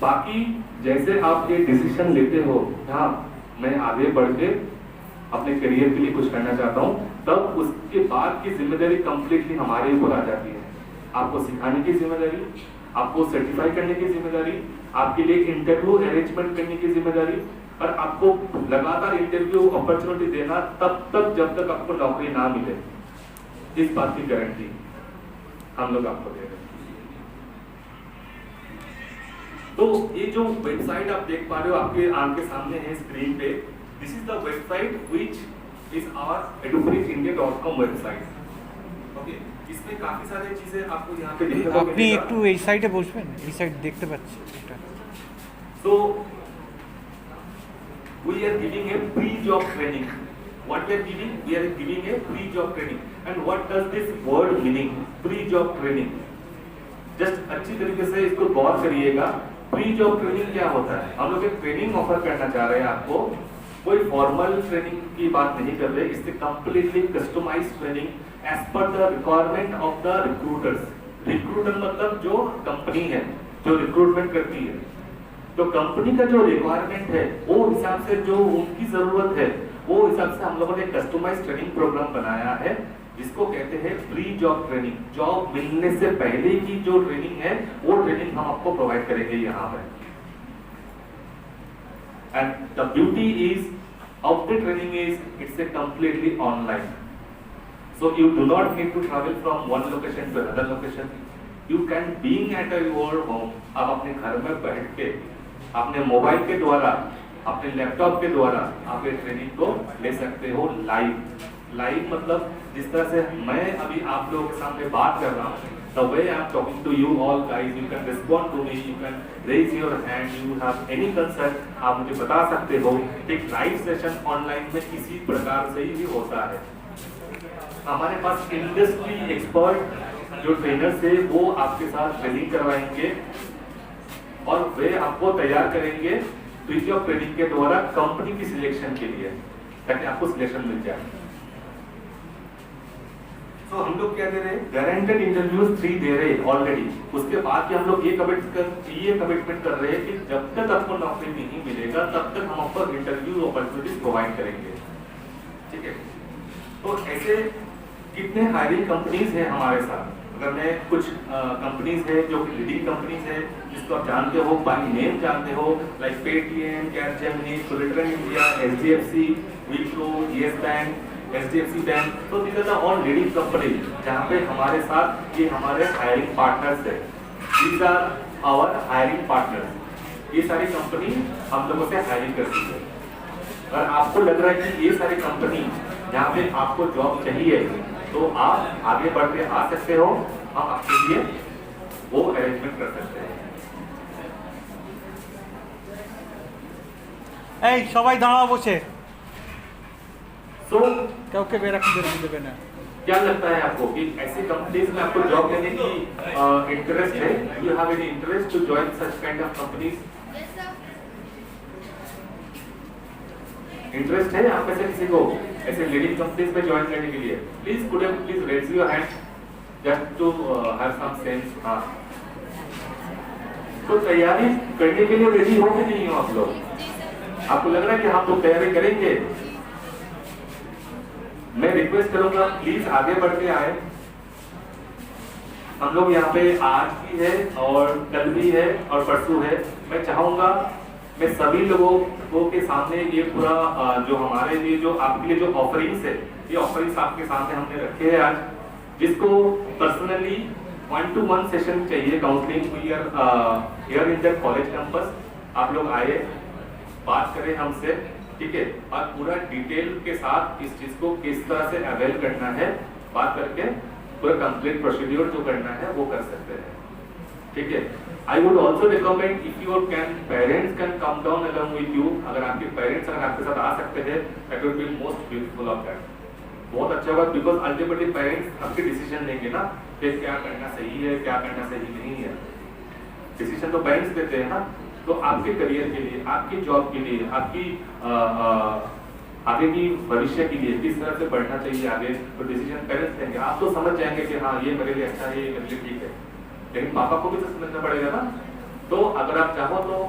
बाकी जैसे आप ये decision लेते हो, हाँ मैं आगे बढ़ के अपने करियर के लिए कुछ करना चाहता हूँ, तब उसके बाद की जिम्मेदारी कंप्लीटली हमारे ऊपर आ जाती है। आपको सिखाने की जिम्मेदारी, आपको सर्टिफाई करने की जिम्मेदारी, आपके लिए इंटरव्यू अरेंजमेंट करने की जिम्मेदारी, और आपको लगातार इंटरव्यू अपॉर्चुनिटी देना तब तक जब तक आपको नौकरी ना मिले। इस बात की गारंटी हम लोग आपको दे रहे हैं। तो ये जो वेबसाइट आप देख पा रहे हो आपके आंख के सामने है स्क्रीन पे, this is the website which is our edubridgeindia.com website. Okay, इसमें काफी सारी चीजें आपको यहाँ पे देखने को আপনি একটু এই সাইডে বসবেন, এই সাইড দেখতে পাচ্ছি এটা। So we are giving a pre-job training. What we are giving? We are giving a pre-job training. And what does this word meaning? Pre-job training. Just अच्छी तरीके से इसको गौर करिएगा। Pre-job training क्या होता है? हम लोग एक ट्रेनिंग ऑफर करना चाह रहे हैं आपको। कोई फॉर्मल ट्रेनिंग की बात नहीं कर रहे, इससे completely customised training as per the requirement of the recruiters. Recruiter मतलब जो कंपनी है जो रिक्रूटमेंट करती है, तो कंपनी का जो रिक्वायरमेंट है वो हिसाब से जो उनकी जरूरत है वो हिसाब से हम लोगों ने कस्टमाइज्ड ट्रेनिंग प्रोग्राम बनाया है, जिसको कहते हैं प्री जॉब ट्रेनिंग। जॉब मिलने से पहले की जो ट्रेनिंग है वो ट्रेनिंग हम आपको प्रोवाइड करेंगे यहाँ पर। And the beauty is of the training is it's a completely online. So you do not need to travel from one location to another location. You can being at your home, आप अपने घर में बैठ के अपने mobile के द्वारा, अपने लैपटॉप के द्वारा आप ये ट्रेनिंग को ले सकते हो लाइव मतलब जिस तरह से मैं अभी आप लोगों के सामने बात कर रहा हूँ, the way I am talking to you all guys, you can respond to me, you can raise your hand, you have any concern, आप मुझे बता सकते हो। एक लाइव सेशन ऑनलाइन में इसी प्रकार से ही होता है। हमारे पास इंडस्ट्री एक्सपर्ट जो ट्रेनर्स है वो आपके साथ ट्रेनिंग करवाएंगे और वे आपको तैयार करेंगे फ्री ऑफ ट्रेनिंग के द्वारा कंपनी की सिलेक्शन के लिए, ताकि आपको सिलेक्शन मिल जाए। तो हम लोग क्या दे रहे हैं, गारंटेड इंटरव्यूज 3 दे रहे हैं ऑलरेडी। उसके बाद हम लोग ये कमिटमेंट कर रहे हैं कि जब तक आपको नौकरी नहीं मिलेगा तब तक हम आपको इंटरव्यू अपॉर्चुनिटीज प्रोवाइड करेंगे, ठीक है। तो ऐसे कितने हायरिंग कंपनीज हैं हमारे साथ। अगर मैं कुछ कंपनीज है जो लीडिंग कंपनीज है जिसको आप जानते हो, बाय नेम जानते हो, लाइक पेटीएम, कैपजेमिनी, सोलिटरन India, HDFC, Wipro, Yes Bank, HDFC bank. तो these are the all leading companies जहाँ पे हमारे साथ ये हमारे हायरिंग पार्टनर्स है। These are our hiring partners। ये सारी कंपनी हम लोगों से हायरिंग करती है। अगर आपको लग रहा है कि ये सारी कंपनी जहाँ पे आपको जॉब चाहिए तो आप आगे बढ़ के आ सकते हो, हम आपके लिए वो अरेंजमेंट कर सकते हैं। এই সবাই দাঁড়াও বসে। So কাউকে বেরাক দেবে না। क्या लगता है आपको कि ऐसी कंपनीज में आपको जॉब लेने की इंटरेस्ट है? You have any interest to join such kind of companies? Interest है आप में से किसी को ऐसे लीडिंग कंपनीज में ज्वाइन करने के लिए? Please could you please raise your hand just to have some sense. हाँ, तो तैयारी करने के लिए रेडी हो कि नहीं हो आप लोग? आपको लग रहा है कि हम लोग तैयारी करेंगे? मैं रिक्वेस्ट करूंगा प्लीज आगे बढ़ के आए। हम लोग यहाँ पे आज भी है और कल भी है और परसों है। मैं चाहूंगा मैं सभी लोगों के सामने ये पूरा जो हमारे लिए जो आपके लिए जो ऑफरिंग्स है, ये ऑफरिंग्स आपके सामने हमने रखे हैं आज। जिसको पर्सनली 1-to-1 सेशन चाहिए counselling here in the college campus, आप लोग आए, बात करें हमसे, ठीक है, और पूरा डिटेल के साथ इस चीज को किस तरह से अवेल करना है बात करके पूरा कंप्लीट प्रोसीड्यूर जो करना है वो कर सकते हैं, ठीक है। I would also recommend if your parents can come down along with you. अगर आपके पेरेंट्स अगर आपके साथ आ सकते हैं that would be most beautiful of that. बहुत अच्छा होगा, बिकॉज अल्टीमेटली पेरेंट्स आपके डिसीजन लेंगे ना कि क्या करना सही है क्या करना सही नहीं है। डिसीजन तो पेरेंट्स देते हैं ना। तो आपके करियर के लिए, आपकी जॉब के लिए, आपकी आगे की भविष्य के लिए किस तरह से बढ़ना चाहिए आगे, तो डिसीजन पेरेंट्स लेंगे। आप तो समझ जाएंगे कि हाँ ये मेरे लिए अच्छा है, ये मेरे लिए ठीक है, लेकिन पापा को भी तो समझना पड़ेगा ना। तो अगर आप चाहो तो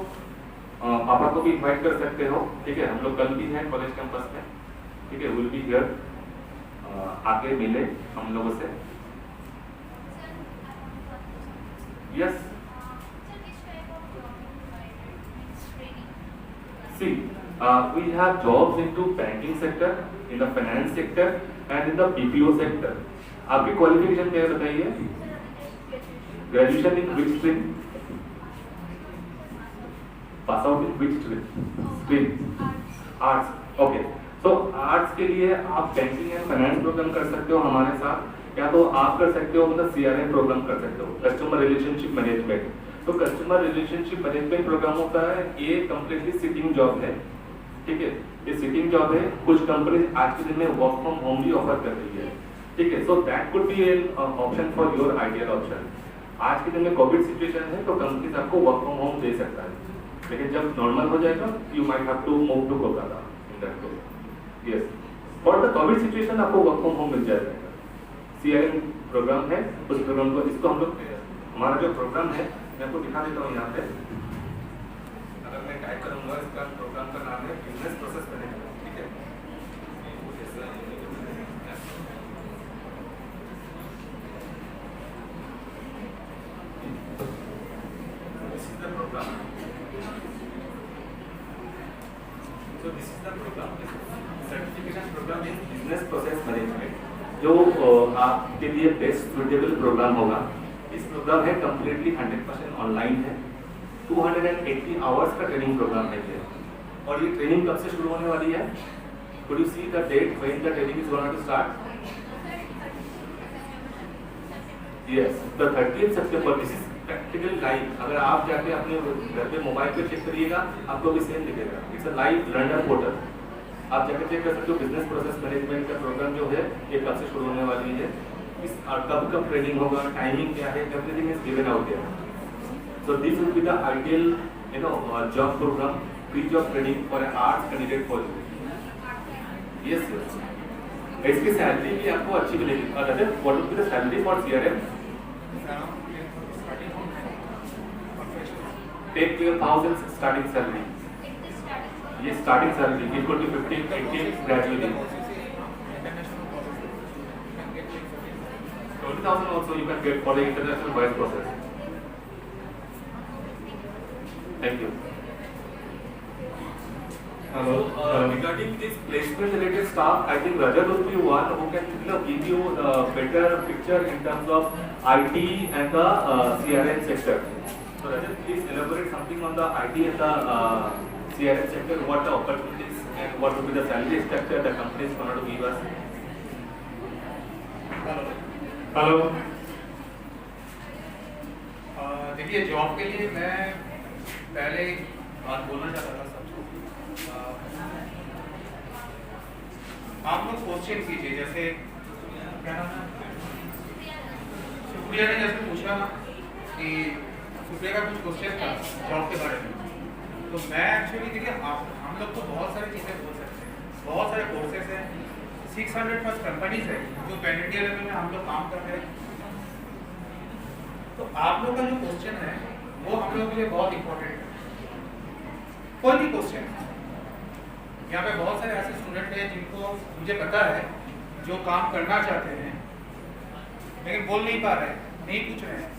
पापा को भी इन्वाइट कर सकते हो, ठीक है। हम लोग कल भी हैं कॉलेज कैंपस में, ठीक है, विल बी हियर। आगे मिले हम लोगों से। Yes, see we have jobs into banking sector, in the finance sector and in the BPO sector। आपकी क्वालिफिकेशन क्या है बताइए? Graduation in which stream? Pass out in which stream? Arts, okay. तो आर्ट्स के लिए आप बैंकिंग एंड फाइनेंस प्रोग्राम कर सकते हो हमारे साथ, या तो आप कर सकते हो मतलब CRM प्रोग्राम कर सकते हो, कस्टमर रिलेशनशिप मैनेजमेंट। तो कस्टमर रिलेशनशिप मैनेजमेंट प्रोग्राम होता है, ये कंप्लीटली सिटिंग जॉब है, ठीक है। ये सिटिंग जॉब है। कुछ कंपनी आज के दिन में वर्क फ्रॉम होम भी ऑफर कर रही है, ठीक है। So that could be an option for your ideal option. आज के दिन में कोविड सिचुएशन है तो कंपनीज आपको वर्क फ्रॉम होम दे सकता है, लेकिन जब नॉर्मल हो जाएगा you might have to move to Kolkata in that case. Yes, for the COVID situation आपको वर्क फ्रॉम होम मिल जाएगा। CRM प्रोग्राम है, उस प्रोग्राम को इसको हम लोग हमारा जो प्रोग्राम है मैं आपको दिखा देता हूँ यहाँ पे। अगर मैं टाइप करूँगा इसका प्रोग्राम का नाम है बिजनेस प्रोसेस मैनेजमेंट, ठीक है। This is the programme. So this is the program, certification program in business process management। जो आपके लिए बेस्ट सुटेबल प्रोग्राम होगा। इस प्रोग्राम है कंप्लीटली 100% ऑनलाइन है, 280 आवर्स का ट्रेनिंग प्रोग्राम है ये। और ये ट्रेनिंग कब से शुरू होने वाली है? Could you see the date when the training is going to start? Yes, the 30th September. This is practically live. अगर आप जाके अपने घर पे मोबाइल पे चेक करिएगा, आपको भी सेम दिखेगा। It's a live learner portal. आप जाके चेक कर सकते हो बिजनेस प्रोसेस मैनेजमेंट का प्रोग्राम जो है ये कब से शुरू होने वाली है, इस कब ट्रेनिंग होगा, टाइमिंग क्या है, everything is given out there. So this will be the ideal job programme, free job training for an arts candidate for you. Yes sir, इसकी सैलरी भी आपको अच्छी मिलेगी। और what will be the salary for CRM? Take 1000 starting salary. ये starting salary equal to 50 80 gradually 20,000 also you can get for the international voice process. Thank you. So, regarding this placement related stuff, I think Rajat will be one who can give you a better picture in terms of IT and the CRM sector. So Rajat, please elaborate something on the IT and the CRM sector, what the opportunities and what will be the salary structure the company is going to give us. Hello. देखिए, job के लिए मैं पहले एक बात बोलना चाहता था सबको। आप लोग क्वेश्चन कीजिए, जैसे क्या नाम है, सुप्रिया ने जैसे पूछा कि सुप्रिया का कुछ क्वेश्चन था जॉब के बारे में, तो मैं एक्चुअली देखिए हम लोग तो बहुत सारी चीज़ें बोल सकते हैं, बहुत सारे कोर्सेज हैं, 600+ कंपनीज है जो पैन इंडिया लेवल में हम लोग काम कर रहे हैं। तो आप लोग का जो क्वेश्चन है वो हम लोग के लिए बहुत इंपॉर्टेंट है। कोई भी क्वेश्चन, यहाँ पे बहुत सारे ऐसे स्टूडेंट हैं जिनको मुझे पता है जो काम करना चाहते हैं लेकिन बोल नहीं पा रहे, नहीं पूछ रहे हैं।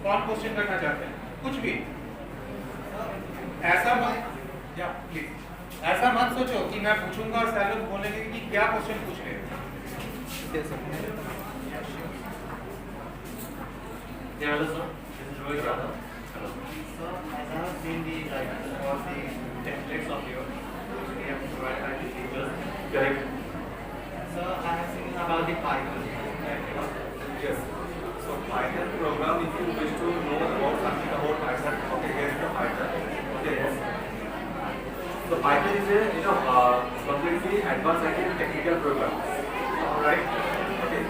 कौन क्वेश्चन करना चाहते हैं? कुछ भी ऐसा मत, या प्लीज ऐसा मत सोचो कि मैं पूछूंगा और सारे लोग बोलेंगे कि क्या क्वेश्चन पूछ रहे हैं। Hello sir, this is Rohit Yadav. Hello. Sir, as I have seen all the templates of yours, we have provided by the teachers. Correct. Sir, I have seen about the Python. Yes. So Python program, if you wish to know about something about Python, okay, here is the Python. Okay, yes. So Python is a completely advanced and technical program. All right. Okay.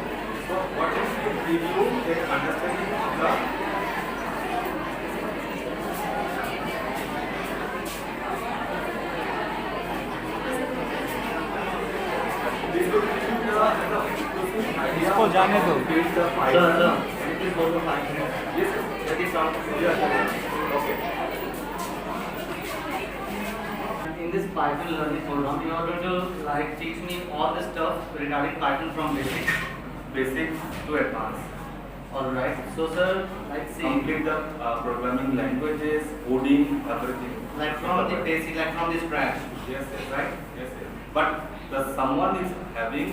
So what is to give you an understanding of the इसको जाने दो। Sir, please go to Python. Yes, that is sound. Okay. In this Python learning program, you are going to teach me all the stuff regarding Python from Basic to advanced. All right. So sir, see, Complete the programming languages, coding, everything. from the basic, from the scratch. Yes, yes, right. Yes, yes. But the someone is having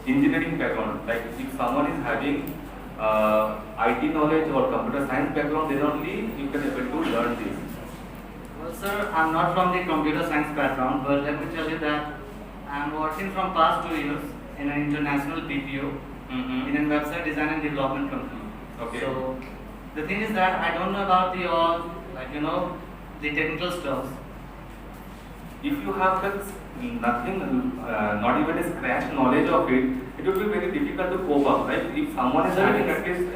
engineering background, like if someone is having IT knowledge or computer science background, then only you can able to learn this. Well, sir, I'm not from the computer science background, but let me tell you that I'm working from past 2 years in an international BPO in a website design and development company. Okay. So the thing is that I don't know about the all, the technical stuff. If you have nothing, not even a scratch knowledge of it, it will be very difficult to cope up. Right? If someone is having at least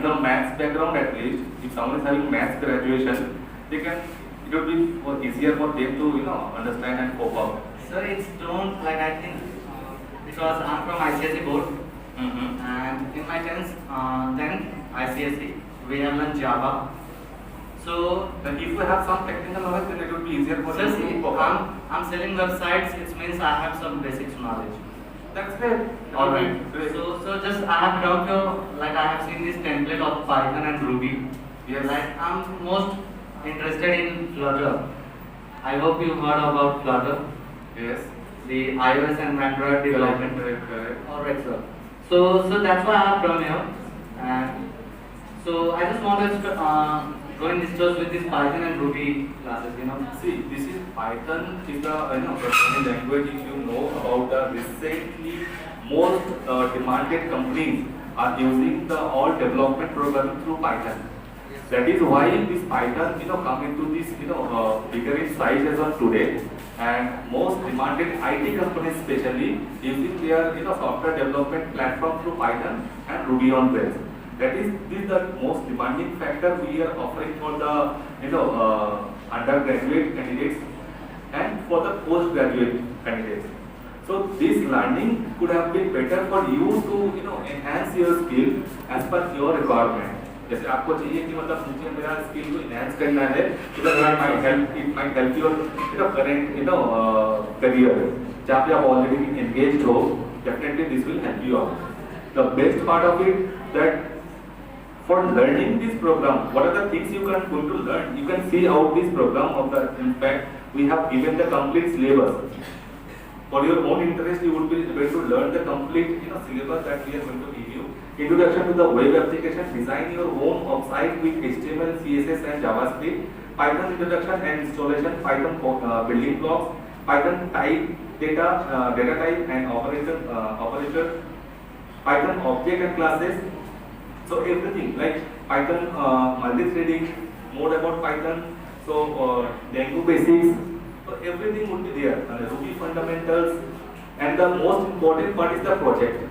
the maths background, at least if someone is having maths graduation, they can. It will be easier for them to understand and cope up. Sir, it's don't I think because I'm from ICSE board and in my 10th then ICSE we have learned Java. So Then if you have some technical knowledge, then it will be easier for sir, you see, to cope up. I'm selling websites. It means I have some basic knowledge. That's great. All right. Great. So just I have come to I have seen this template of Python and Ruby. Yes. I'm most interested in Flutter. I hope you heard about Flutter. Yes. the iOS and Android development. Correct. Alright, sir. So that's why I have come here. And so I just wanted to go and discuss with this Python and Ruby classes, you know. See, this is Python is the programming language. If you know about the recently most demanded companies are using the all development programming through Python. That is why this Python come into this bigger in size as of today, and most demanded IT companies especially using their software development platform through Python and Ruby on Rails. That is the most demanding factor we are offering for the undergraduate candidates and for the postgraduate candidates. So this learning could have been better for you to enhance your skill as per your requirement. जैसे आपको चाहिए कि मतलब मुझे मेरा skill को enhance करना है, so that it might help your current career. जहाँ पे आप already engaged हो, definitely this will help you out. The best part of it that for learning this program, what are the things you are going to learn? You can see out this program of the. In fact, we have given the complete syllabus. For your own interest, you would be able to learn the complete syllabus that we are going to give you. Introduction to the web application, design your own website with HTML, CSS and JavaScript, Python introduction and installation, Python building blocks, Python type, data type and operator, Python object and classes. So everything like Python multi-threading, more about Python, so Django basics, so everything would be there. And Ruby fundamentals, and the most important part is the project.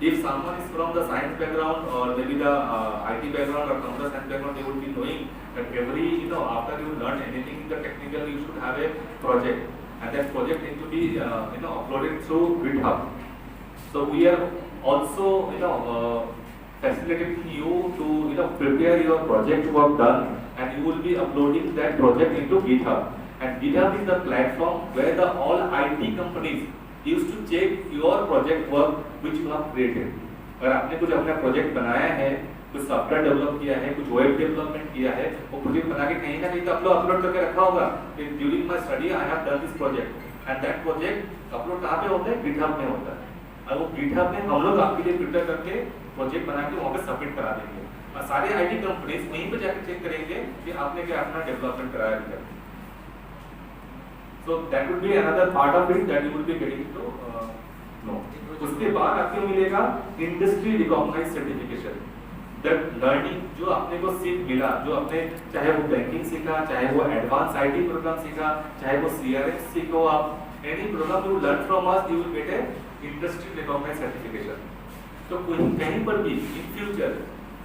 If someone is from the science background or maybe the IT background or computer science background, they would be knowing that every after you learn anything in the technical, you should have a project, and that project needs to be uploaded through GitHub. So we are also facilitating you to prepare your project work done, and you will be uploading that project into GitHub. And GitHub is the platform where the all IT companies used to check your project work which you have created. अगर आपने कुछ अपना project बनाया है, कुछ software develop किया है, कुछ वेब डेवलपमेंट किया है, वो प्रोजेक्ट बना के कहीं ना कहीं तो अपलोड करके रखा होगा कि during my study I have done this project, and that project upload कहाँ पे होता है? GitHub में होता है। और वो GitHub में हम लोग आपके लिए प्रिपेयर करके प्रोजेक्ट बना के वहाँ पे सबमिट करा देंगे, और सारे IT कंपनीज वहीं पे जाके चेक करेंगे कि आपने क्या अपना डेवलपमेंट कराया है। So that would be another part of it that you will be getting to know. उसके बाद आपको मिलेगा industry recognise certification. That learning जो आपने को सीख मिला, जो आपने चाहे वो बैंकिंग सीखा, चाहे वो एडवांस IT प्रोग्राम सीखा, चाहे वो CRM सीखो, आप any programme you learn from us, you will get a industry recognise certification. तो कहीं पर भी इन फ्यूचर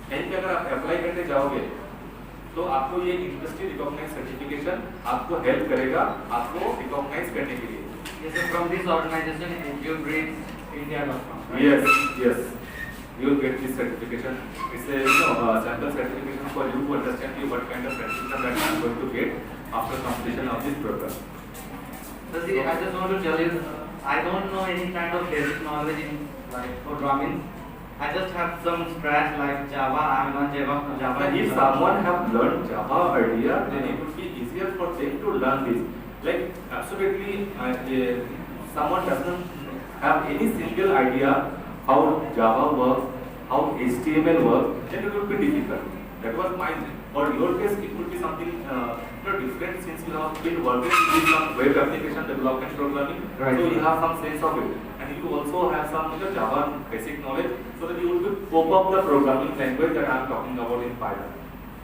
कहीं पे अगर आप अप्लाई करने जाओगे तो आपको ये इंडस्ट्री रिकॉग्नाइज सर्टिफिकेशन आपको हेल्प करेगा आपको रिकॉग्नाइज करने के लिए। Yes, sir, from this organization, EduBridge.India.com. Yes, yes, you will get this certification. It's a sample certification for you to understand what kind of certification that you are going to get after completion of this program. So see, I just want to tell you, I don't know any kind of basic knowledge in programming. I just have some scratch like Java. I have learned Java. If someone have learned Java earlier, then it would be easier for them to learn this. Like absolutely, someone doesn't have any single idea how Java works, how HTML works, then it would be difficult. That was my. For your case, it would be something different since you have been working with some web application development programming. Right. So you have some sense of it, and you also have some Java basic knowledge, so that you will cope up the programming language that I am talking about in Python.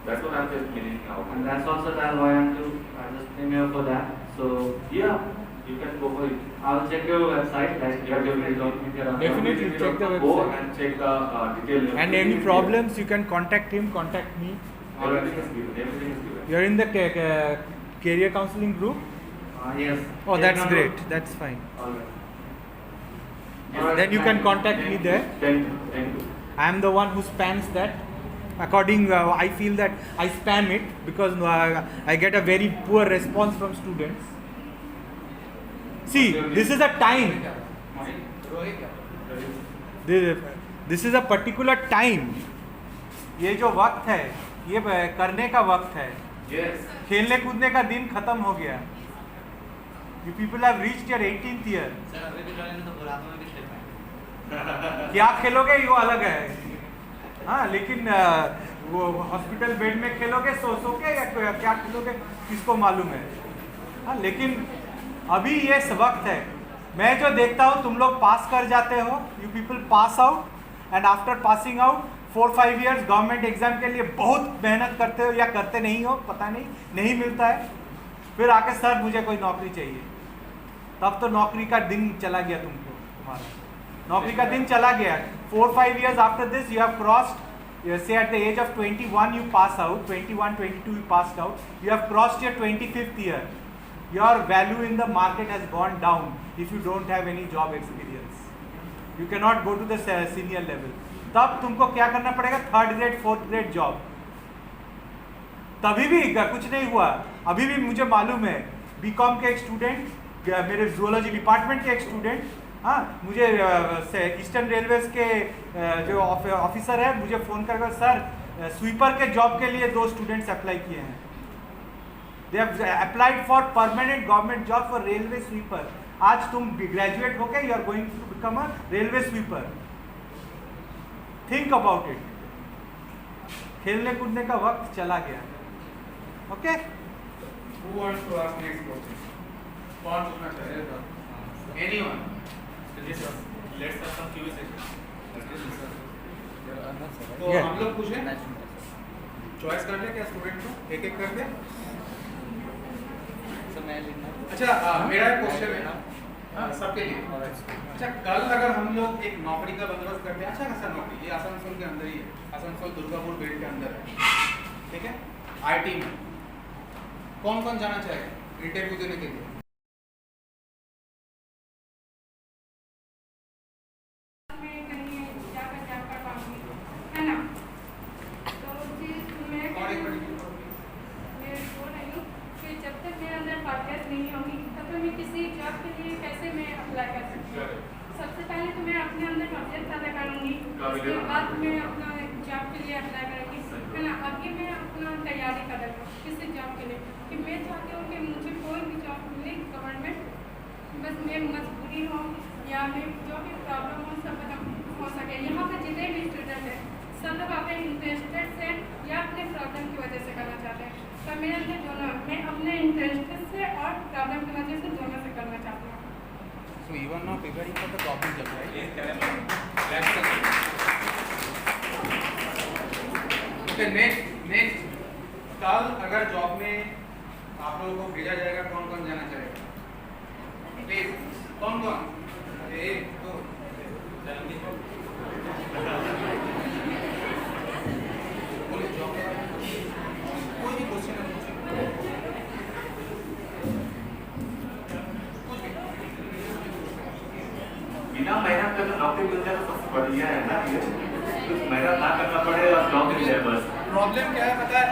That's what I am just meaning out. And that's also that why I just came here for that. So Yeah, you can go for it. I'll check your website, like EduBridge.India.com. Definitely check the Go website. and check the detail. And any problems, you can contact him, contact me. Everything is given. Everything is given. You're in the career counseling group? Yes. Oh, that's great. That's fine. Alright. Then you can contact me there. Thank you. Thank you. I am the one who spams that. According, I feel that I spam it because I get a very poor response from students. See, this is a time. This is a particular time. ये जो वक्त है, ये करने का वक्त है. Yes. खेलने कूदने का दिन खत्म हो गया. You people have reached your 18th year. Sir अभी भी जाने तो रातों में भी खेल पाएंगे। क्या खेलोगे वो अलग है, हाँ, लेकिन वो हॉस्पिटल बेड में खेलोगे सो के या क्या खेलोगे किसको मालूम है, हाँ। लेकिन अभी ये वक्त है, मैं जो देखता हूँ तुम लोग पास कर जाते हो, you people pass out and after passing out 4-5 years government exam के लिए बहुत मेहनत करते हो या करते नहीं हो, पता नहीं मिलता है, फिर आके सर मुझे कोई नौकरी चाहिए, तब तो नौकरी का दिन चला गया, तुम्हारा नौकरी का दिन चला गया। 4-5 years after this you have crossed, say at the age of 21 you pass out, 21-22 you passed out, you have crossed your 25th year. Your value in the market has gone down if you don't have any job experience. You cannot go to the senior level. तब तुमको क्या करना पड़ेगा, 3rd grade 4th grade job. तभी भी कुछ नहीं हुआ। अभी भी मुझे मालूम है, बीकॉम के एक स्टूडेंट, मेरे जूलॉजी डिपार्टमेंट के एक स्टूडेंट, हाँ, मुझे ईस्टर्न रेलवेज के जो ऑफिसर है मुझे फ़ोन कर सर स्वीपर के जॉब के लिए 2 स्टूडेंट्स अप्लाई किए हैं, they have applied for permanent government job for railway sweeper. आज तुम ग्रेजुएट होके you are going to become a railway sweeper. Think about it, खेलने कूदने का वक्त चला गया, okay. Who wants to ask next question? कौन पूछना चाहेगा? Anyone? Let's have some Q&A session. तो Yeah. हम लोग पूछें, चॉइस कर ले क्या स्टूडेंट को एक करके। सर मैं लिखना। अच्छा मेरा एक क्वेश्चन है ना सबके लिए। अच्छा कल अगर हम लोग एक नौकरी का बंदोबस्त करते हैं, अच्छा खासा नौकरी, ये आसनसोल के अंदर ही है, आसनसोल दुर्गापुर बेल्ट के अंदर है, ठीक है, IT में कौन कौन जाना चाहेगा इंटरव्यू देने के लिए? सबसे पहले तो मैं अपने अंदर सब्जेक्ट पैदा करूँगी, उसके बाद मैं अपना जॉब के लिए अप्लाई करूँगी, है ना। आगे मैं अपना तैयारी करूँगा किसी जॉब के लिए, कि मैं चाहती हूँ कि मुझे कोई भी जॉब मिले गवर्नमेंट, बस मैं मजबूरी हो या मैं जो भी प्रॉब्लम हो सब खत्म हो सके। यहाँ पे जितने भी स्टूडेंट हैं सब लोग अपने इंटरेस्टेड से या अपने प्रॉब्लम की वजह से करना चाहते हैं, तो मेरे अंदर दोनों, मैं अपने इंटरेस्ट से और प्रॉब्लम की वजह से दोनों से करना चाहती हूँ। So you are now preparing for the topic job, right? Okay, next. कल अगर जॉब में आप लोगों को भेजा जाएगा, कौन कौन जाना चाहेगा? प्लीज, कौन? 1 2 बोलिए जॉब कोई भी क्वेश्चन है बिना मेहनत करके नौकरी मिल जाए तो सबसे बढ़िया है ना, ये कुछ मेहनत ना करना पड़े और जॉब मिल जाए बस। प्रॉब्लम क्या है पता है?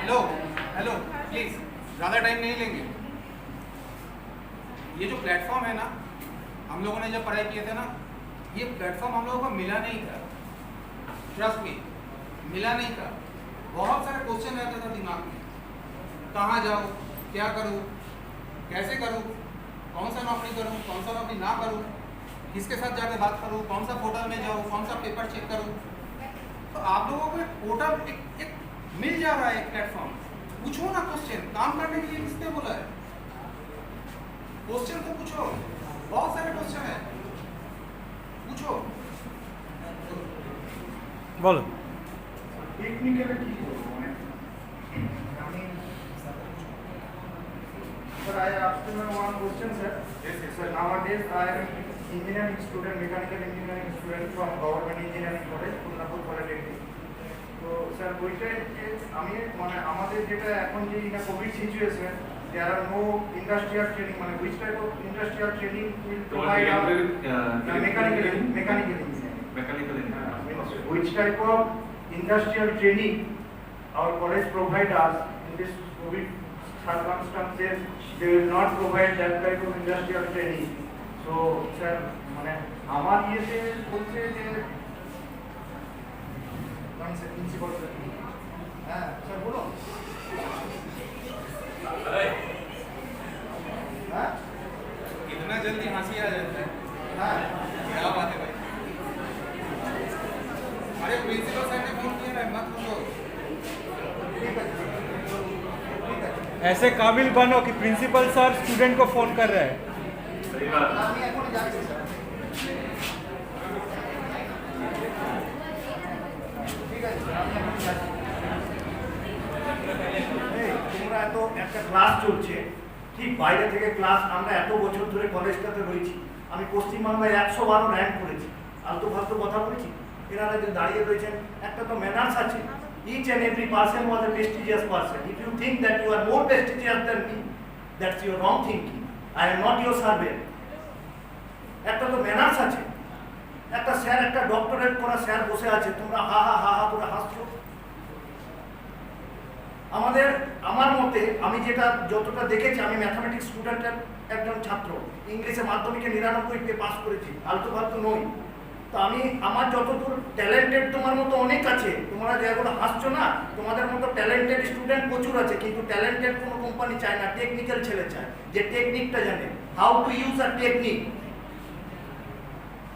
हेलो प्लीज ज़्यादा टाइम नहीं लेंगे। ये जो प्लेटफॉर्म है ना, हम लोगों ने जब पढ़ाई किए थे ना, ये प्लेटफॉर्म हम लोगों को मिला नहीं था, ट्रस्ट मी, मिला नहीं था। बहुत सारे क्वेश्चन रहता था दिमाग में, कहाँ जाऊँ, क्या करूँ, कैसे करूँ, कौन सा नौकरी करूँ, कौन सा नौकरी ना करूँ, किसके साथ जाके बात करूँ, कौन सा पोर्टल में जाऊँ, कौन सा पेपर चेक करूँ। तो आप लोगों को एक पोर्टल एक मिल जा रहा है, एक प्लेटफॉर्म। पूछो ना क्वेश्चन, काम करने के लिए किसने बोला है? क्वेश्चन तो पूछो, बहुत सारे क्वेश्चन है, पूछो। बोलो। Sir, I asked you one question, sir. Yes, sir. Nowadays, I am engineering student, mechanical engineering student from Government Engineering College, Purnapur Polytechnic. তো স্যার ওইটাই যে আমি মানে আমাদের যেটা এখন যে Covid situation, there are no industrial training, মানে which type of industrial training will provide mechanical engineering. Which type of industrial training our college provide us in this COVID circumstances? They will not provide that type of industrial training. So, sir, মানে আমার ইয়েতে বলছে যে principal sir, হ্যাঁ sir বলো, হ্যাঁ जाता है। हाँ क्या बात है भाई। अरे प्रिंसिपल सर ने फोन किया ना, मत बोलो। ठीक है ठीक है ऐसे काबिल बनो कि प्रिंसिपल सर स्टूडेंट को फोन कर रहे हैं। सही बात है। আমি এখন যাচ্ছি স্যার ঠিক আছে স্যার আমি এখন যাচ্ছি এই তোমরা এত একটা ক্লাস চলছে ঠিক বাইরে থেকে ক্লাস আমরা এত বছর ধরে কলেজটাতে রয়েছি আমি পশ্চিমবাংলায় 112 র্যাঙ্ক করেছি আলতু ফালতু কথা বলেছি এনারা যে দাঁড়িয়ে রয়েছেন একটা তো ম্যানার্স আছে each and every person was a prestigious person if you think that you are more prestigious than me that's your wrong thinking I am not your servant একটা তো ম্যানার্স আছে একটা স্যার একটা ডক্টরেট করা sir বসে আছে তোমরা হা হা হা হা করে হাসছো আমার মতে আমি যেটা যতটা দেখেছি আমি ম্যাথমেটিক্স স্টুডেন্টের একজন ছাত্র ইংলিশে মাধ্যমিকে 99 পেয়ে পাস করেছি আলতু ফালতু নই তো আমি আমার যতদূর ট্যালেন্টেড তোমার মতো অনেক আছে তোমরা যেগুলো হাসছো না তোমাদের মতো ট্যালেন্টেড স্টুডেন্ট প্রচুর আছে কিন্তু ট্যালেন্টেড কোনো কোম্পানি চায় না টেকনিক্যাল ছেলে চায় যে টেকনিকটা জানে how to use a technique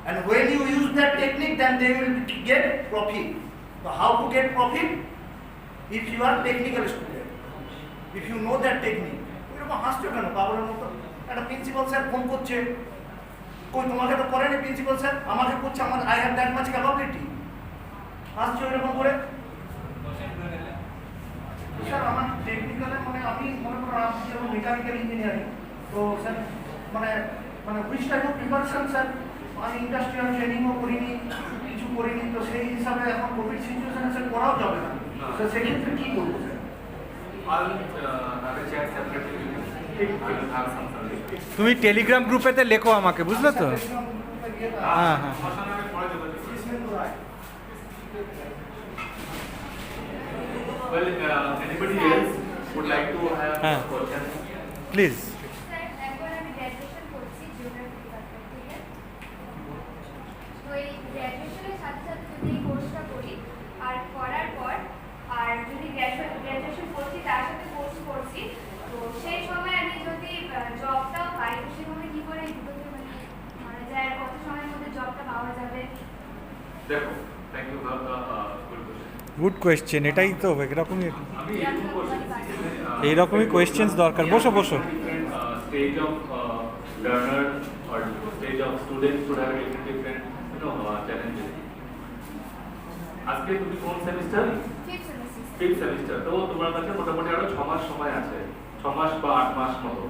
and when you use that technique then they will get profit so how to get profit if you are technical student if you know that technique এরকম হাসছো কেন পাগলের মতো একটা principal sir phone করছে কই তোমাকে তো করেনি প্রিন্সিপাল স্যার আমাকে করছে আমার I have that much capability হাসছো এরকম করে স্যার আমার টেকনিক্যালে মানে আমি মনে করো আমি যেমন মেকানিক্যাল ইঞ্জিনিয়ারিং তো স্যার মানে which type of preparation sir আমি ইন্ডাস্ট্রিয়াল ট্রেনিংও করিনি কিছু করিনি তো সেই হিসাবে এখন কোভিড সিচুয়েশনে স্যার করাও যাবে না তো সেক্ষেত্রে কী করবো sir I'll have a chat separately with you. I will have some suggestions. তুমি টেলিগ্রাম গ্রুপেতে লেখো আমাকে বুঝলে তো হ্যাঁ হ্যাঁ আমার সঙ্গে আমি পরে যোগাযোগ করছি। Well, anybody else would like to have হ্যাঁ questions? প্লিজ স্যার এখন আমি গ্র্যাজুয়েশন করছি জিওগ্রাফি ডিপার্টমেন্ট থেকে তো এই গ্র্যাজুয়েশনের সাথে সাথে যদি এই কোর্সটা করি আর করার পর আর যদি গ্র্যাজুয়েশন করছি তার সাথে কোর্স করছি তো সেই সময় আমি যদি জবটাও পাই তো সেভাবে কী করে দুটোকে মানে মারা যায় আর কত সময়ের মধ্যে জবটা পাওয়া যাবে দেখো, thank you for the good question. Good question এটাই তো এরকমই আমি এরকম করছি এইরকমই questions দরকার। বসো, বসো। Stage of learner or stage of students should have different challenges. আজকে তুমি কোন সেমিস্টার? Fifth semester. তো তোমার কাছে মোটামুটি আরো 6 মাস সময় আছে, 6 মাস বা 8 মাস মতো।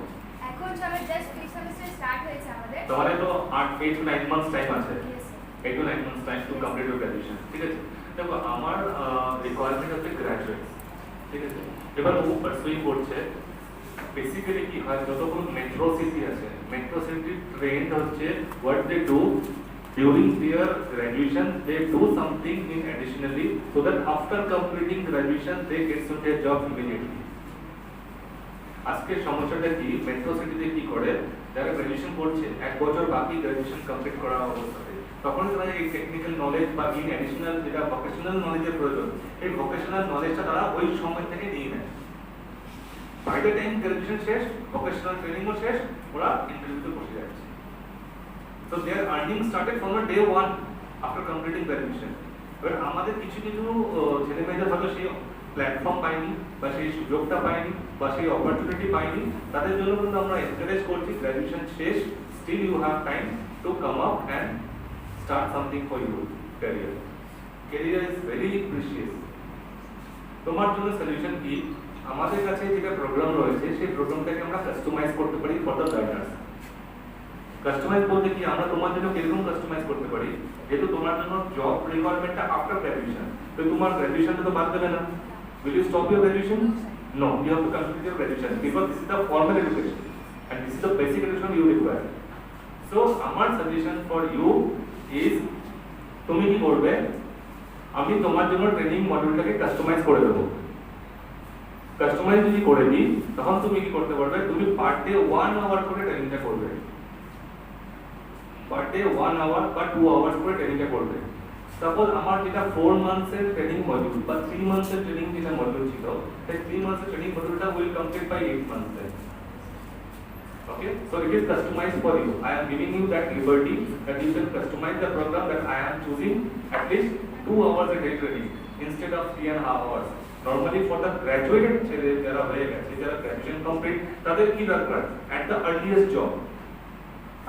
এখন সবে জাস্ট ফিফথ সেমিস্টার স্টার্ট হয়েছে আমাদের তাহলে তো 8 to 9 months টাইম আছে। 8 to 9 months time to complete your graduation. ঠিক আছে, দেখো আমার রিকোয়ারমেন্ট হচ্ছে গ্র্যাজুয়েট। ঠিক আছে, এবার ও পার্সুইং করছে বেসিক্যালি কি হয় যতক্ষণ মেট্রো সিটি আছে মেট্রো সিটি ট্রেন্ড হচ্ছে what they do during their graduation they do something in additionally so that after completing graduation they get into a job immediately. আজকে সমস্যাটা কি মেট্রো সিটিতে কি করে যারা গ্র্যাজুয়েশন করছে 1 বছর বাকি গ্র্যাজুয়েশন কমপ্লিট করা অবস্থাতে তখন তারা এই টেকনিক্যাল নলেজ বা ইন অ্যাডিশনাল যেটা ভোকেশনাল নলেজের প্রয়োজন এই ভোকেশনাল নলেজটা তারা ওই সময় থেকে নিয়ে নেয়। বাই দ্য টাইম গ্র্যাজুয়েশন শেষ ভোকেশনাল ট্রেনিংও শেষ ওরা ইন্টারভিউতে বসে যাচ্ছে। So their earning started from the day one after completing graduation. এবার আমাদের কিছু কিছু ছেলে মেয়েদের হয়তো সেই প্ল্যাটফর্ম পায়নি বা সেই সুযোগটা পায়নি বা সেই অপরচুনিটি পায়নি তাদের জন্য কিন্তু আমরা এনকারেজ করছি গ্র্যাজুয়েশন শেষ still you have time to come up and start something for your career. Career is very precious. তোমার জন্য সলিউশন কি আমাদের কাছে যেটা প্রোগ্রাম রয়েছে সেই প্রোগ্রামটাকে আমরা কাস্টমাইজ করতে পারি ফর দ্য লার্নার্স। কাস্টমাইজ বলতে কি আমরা তোমার জন্য কিরকম কাস্টমাইজ করতে পারি যেহেতু তোমার জন্য জব রিকোয়ারমেন্টটা আফটার গ্র্যাজুয়েশন তো তোমার গ্র্যাজুয়েশনটা তো বাদ দেবে না। will you stop your graduation? No, you have to complete your graduation because this is the formal education and this is the basic education you require. So আমার সাজেশন ফর ইউ ইজ তুমি কি করবে আমি তোমার জন্য training মডিউলটাকে customise করে দেবো। Customise যদি করে দিই তখন তুমি কি করতে পারবে তুমি পার ডে 1 আওয়ার করে ট্রেনিংটা করবে। পার ডে 1 আওয়ার বা 2 আওয়ার্স করে ট্রেনিংটা করবে। সাপোজ আমার যেটা 4 মান্থসের ট্রেনিং মডিউল বা 3 মান্থসের ট্রেনিং যেটা মডিউল ছিল সেই 3 মান্থসের ট্রেনিং মডিউলটা will complete by 8 months. Okay, so it is customized for you. I am giving you that liberty that you can customize the program that I am choosing at least 2 hours a day training instead of 3.5 hours. Normally for the graduated যারা হয়ে গেছে, যারা graduation complete, তাদের কি দরকার? At the earliest job.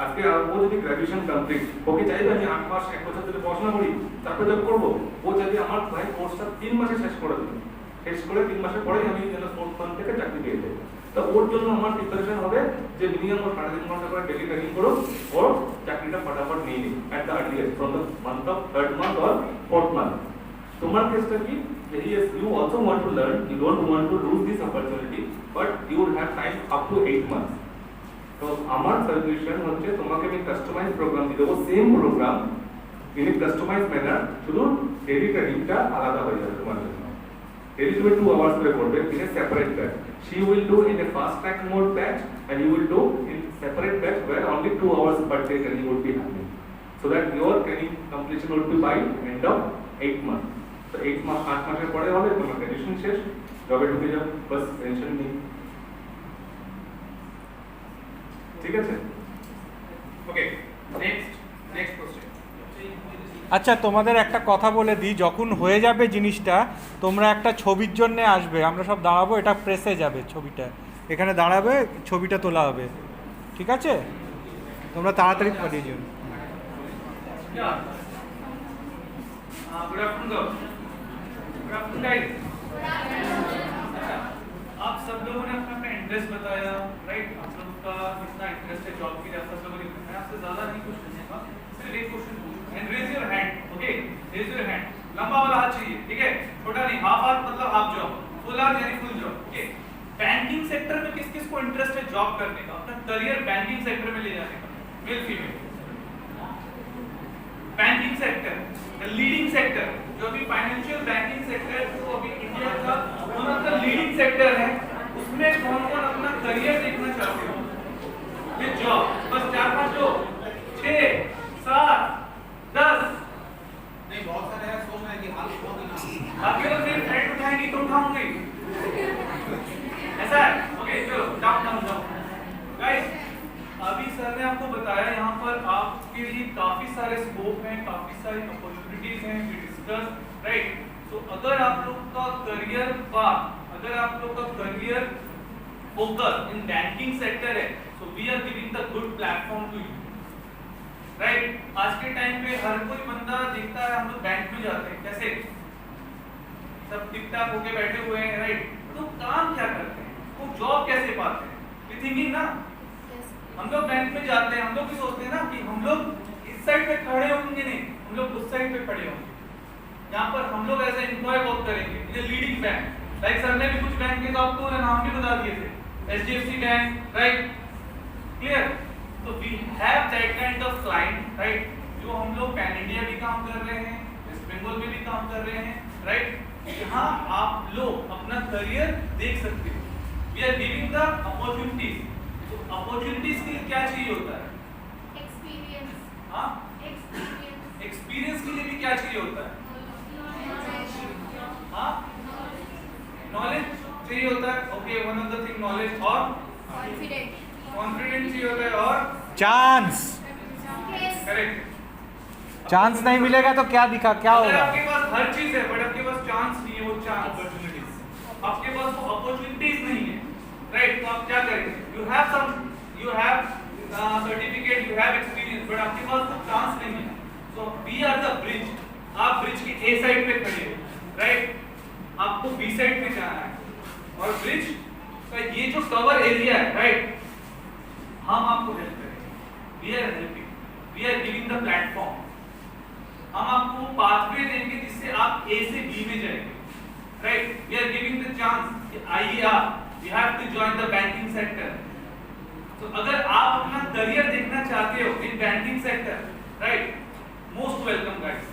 আজকে ও যদি graduation complete, ওকে চাইবে আমি 8 মাস 1 বছর ধরে পড়াশোনা করি, তারপর জব করবো। ও চাইবে আমার ভাই কোর্সটা 3 মাসে শেষ করে দিন। শেষ করে 3 মাসের পরেই আমি যেন 4th মান্থ থেকে চাকরি পেয়ে যাই। তো ওর জন্য আমার প্রিপারেশন হবে যে মিনিমাম 3.5 ঘন্টা করে ডেইলি ট্রেনিং করো, ওর চাকরিটা ফটাফট নিয়ে নিই at the earliest from the month of 3rd month or 4th month. তোমার কেসটা কি? Yes, you also want to learn, you don't want to lose this opportunity, but you will have time up to 8 months. তো আমার suggestion হচ্ছে তোমাকে আমি customise programme দিয়ে দেবো, same programme in a customise manner, শুধু ডেইলি ট্রেনিংটা আলাদা হয়ে যাবে তোমার জন্য। ডেইলি তুমি 2 hours করে করবে in a separate batch. She will do in a fast track mode batch and you will do in separate batch where only 2 hours per day training would be happening. So that your training completion would be by end of 8 months. So 8 মাসের পরে হবে তোমার graduation শেষ, জবে ঢুকে যাও, বাস tension নেই। ঠিক আছে? ওকে, নেক্সট কোশ্চেন। আচ্ছা, তোমাদের একটা কথা বলে দিই, যখন হয়ে যাবে জিনিসটা তোমরা একটা ছবির জন্য আসবে, আমরা সব দাঁড়াবো, এটা প্রেসে যাবে ছবিটা, এখানে দাঁড়াবে, ছবিটা তোলা হবে, ঠিক আছে? তোমরা তাড়াতাড়ি পাঠিয়ে দিও। Good afternoon guys. आप सब लोगों ने अपना इंटरेस्ट बताया, राइट? आप लोगों का कितना इंटरेस्ट है जॉब के लिए, आप सब लोगों ने। मैं आपसे ज्यादा नहीं कुछ पूछूंगा, सिर्फ एक क्वेश्चन पूछूंगा। And raise your hand, okay? Raise your hand, लंबा वाला हाथ चाहिए, ठीक है? छोटा नहीं, हाफ हाथ मतलब हाफ जॉब, फुल हाथ यानी full job, okay? Banking sector में किस किस को इंटरेस्ट है जॉब करने का, अपना करियर बैंकिंग सेक्टर में ले जाने का? Male female? Banking sector, leading sector, जो अभी फाइनेंशियल बैंकिंग सेक्टर जो अभी इंडिया का one of the leading sector है, उसमें कौन कौन अपना करियर देखना चाहते हो विद जॉब? बस 4-5 लोग, 6, 7, 10 नहीं, बहुत सारे हैं, सोच रहे हैं कि हाल बहुत ही ना। बाकी लोग फिर फ्रेंड उठाएंगे तो उठाऊंगी, ऐसा है? ओके, चलो डाउन गाइस। अभी सर ने आपको बताया यहाँ पर आपके लिए काफी सारे स्कोप हैं, काफी सारी अपॉर्चुनिटीज हैं, वी डिस्कस, राइट? तो अगर आप लोग का करियर पाथ, अगर आप लोग का career focus in banking sector है, so we are giving the good platform to you, right? आज के टाइम पे हर कोई बंदा देखता है, हम लोग बैंक में जाते हैं, कैसे सब टिकटॉक होके बैठे हुए हैं, राइट? तो काम क्या करते हैं, वो जॉब कैसे पाते हैं? वी थिंकिंग ना, हम लोग बैंक में जाते हैं, हम लोग भी सोचते हैं ना कि हम लोग इस साइड पे खड़े होंगे, नहीं हम लोग उस साइड पे खड़े होंगे, यहाँ पर हम लोग एज ए एम्प्लॉय वर्क करेंगे in a leading bank. Like sir ने भी कुछ बैंक के तो आपको नाम भी बता दिए थे, HDFC बैंक, राइट? क्लियर? तो we have that kind of client, right? जो हम लोग पैन इंडिया भी काम कर रहे हैं, वेस्ट बंगाल में भी काम कर रहे हैं, राइट? यहाँ आप लोग अपना करियर देख सकते हो। We are giving the opportunities. Opportunities के लिए क्या चाहिए होता है? एक्सपीरियंस। हाँ, एक्सपीरियंस। एक्सपीरियंस के लिए भी क्या चाहिए होता है? हाँ, नॉलेज चाहिए होता है, okay, one of the thing knowledge, और कॉन्फिडेंस। कॉन्फिडेंस चाहिए होता है, और चांस। करेक्ट। चांस नहीं मिलेगा तो क्या अगर होगा? आपके पास हर चीज है बट आपके पास चांस नहीं है, वो चांस अपॉर्चुनिटीज, आपके पास वो अपॉर्चुनिटीज नहीं है, राइट? तो आप क्या करेंगे? You have certificate, you have experience, but आपके पास वो चांस नहीं है। So we are the bridge. आप ब्रिज की ए साइड पे खड़े हो, राइट? आपको बी साइड पे जाना है, और ब्रिज का ये जो कवर एरिया है, राइट, हम आपको हेल्प करेंगे। We are helping, we are giving the platform. हम आपको पाथवे देंगे जिससे आप ए से बी में जाएंगे, right? We are giving the chance कि आइए आप, you have to join the banking sector. तो अगर आप अपना करियर देखना चाहते हो in banking sector, right, most welcome guys.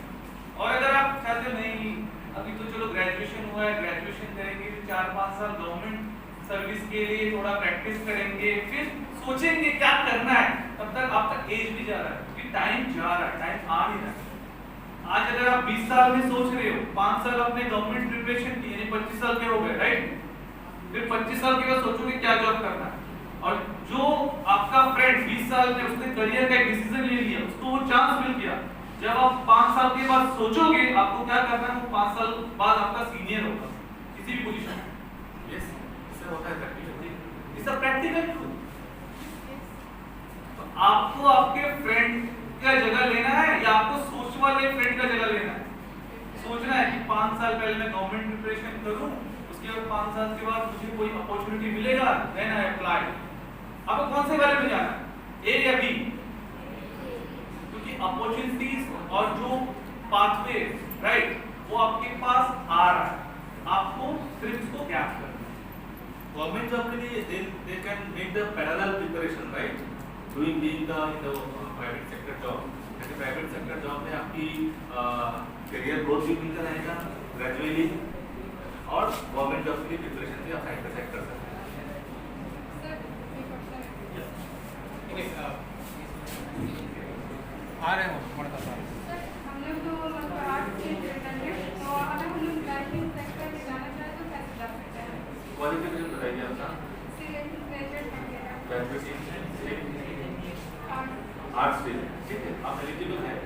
और अगर आप चाहते हो नहीं अभी तो चलो ग्रेजुएशन हुआ है, ग्रेजुएशन करेंगे, फिर 4-5 साल गवर्नमेंट सर्विस के लिए थोड़ा प्रैक्टिस करेंगे, फिर सोचेंगे क्या करना है, तब तक आपका एज भी जा रहा है, क्योंकि टाइम जा रहा है, टाइम आ नहीं रहा है। आज अगर आप 20 साल में सोच रहे हो, 5 साल आपने गवर्नमेंट प्रिपरेशन की, यानी 25 साल के हो गए, राइट? फिर 25 साल के बाद सोचोगे क्या जॉब करना है, और जो आपका फ्रेंड 20 साल में उसने करियर का एक डिसीजन ले लिया, उसको वो चांस मिल गया, जब आप 5 साल के बाद सोचोगे आपको क्या करना है, वो 5 साल बाद आपका सीनियर होगा किसी भी पोजीशन में। यस, इससे होता है practically, it's a practical truth. तो आपको आपके फ्रेंड का जगह लेना है या आपको सोच वाले फ्रेंड का जगह लेना है? सोचना है कि 5 साल पहले मैं गवर्नमेंट प्रिपरेशन करूं, उसके बाद 5 साल के बाद मुझे कोई अपॉर्चुनिटी मिलेगा, देन आई अप्लाई। आपको कौन से वाले में जाना है, ए या बी? क्योंकि अपॉर्चुनिटीज और जो पाथवे राइट वो आपके पास आ रहा है, आपको सिर्फ इसको कैच करना है। गवर्नमेंट जॉब के लिए they can make the parallel preparation right, doing being the in the private sector job. जैसे प्राइवेट सेक्टर जॉब में आपकी करियर ग्रोथ भी मिलता रहेगा ग्रेजुअली, और गवर्नमेंट जॉब के लिए प्रिपरेशन भी आप साइड बाय साइड कर सकते हैं। आ रहे हैं पढ़ता था हम लोग तो मतलब आर्ट्स के स्टूडेंट हैं, तो अगर हम लोग बैंकिंग सेक्टर में जाना चाहें तो कैसे जा सकते हैं? क्वालिफिकेशन बताइए आपका। ग्रेजुएट वगैरह ग्रेजुएट आर्ट्स स्ट्रीम, ठीक है, आप एलिजिबल हैं,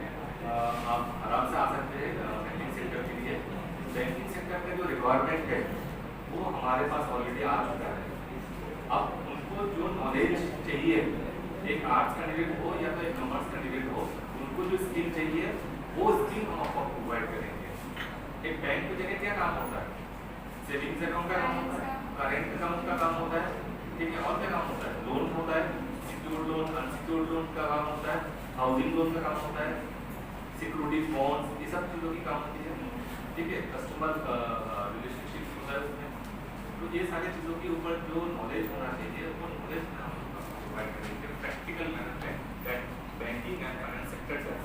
आप आराम से आ सकते हैं बैंकिंग सेक्टर के लिए। बैंकिंग सेक्टर का जो रिक्वायरमेंट है वो हमारे पास ऑलरेडी आ चुका है। अब उनको जो नॉलेज चाहिए, एक आर्ट्स कैंडिडेट हो या तो एक कॉमर्स कैंडिडेट हो, उनको जो स्किल चाहिए वो स्किल हम आपको प्रोवाइड करेंगे। एक बैंक की जगह क्या काम होता है? सेविंग्स अकाउंट का काम होता है, करेंट अकाउंट का काम होता है, ठीक है, और क्या काम होता है? लोन होता है, सिक्योर्ड लोन, अनसिक्योर्ड लोन का काम होता है, हाउसिंग लोन का काम होता है, सिक्योरिटी बॉन्ड्स, ये सब चीज़ों की काम होती है, ठीक है, कस्टमर रिलेशनशिप होता है उसमें। तो ये सारी चीज़ों के ऊपर जो नॉलेज होना चाहिए वो नॉलेज हम प्रोवाइड करेंगे प्रैक्टिकल मैनर में, that banking and finance sector does.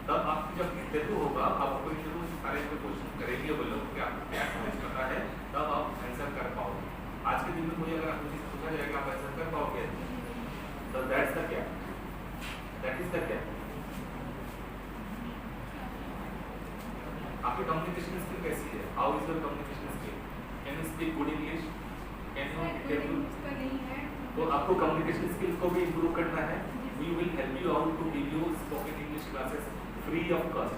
तब आपकी जब इंटरव्यू होगा, आपको इंटरव्यू सारे जो क्वेश्चन करेंगे वो लोग कि आपको क्या समझ पता है, तब आप आंसर कर पाओगे। आज के दिन में मुझे अगर आपको चीज़ पूछा जाएगा आप आंसर कर पाओगे, तो दैट्स द क्या, दैट इज द क्या। आपकी कम्युनिकेशन स्किल कैसी है? How is your communication skill? Can you speak good English? Can you interview? तो आपको कम्युनिकेशन स्किल्स को भी इम्प्रूव करना है। We will help you out to give you spoken English classes free of cost.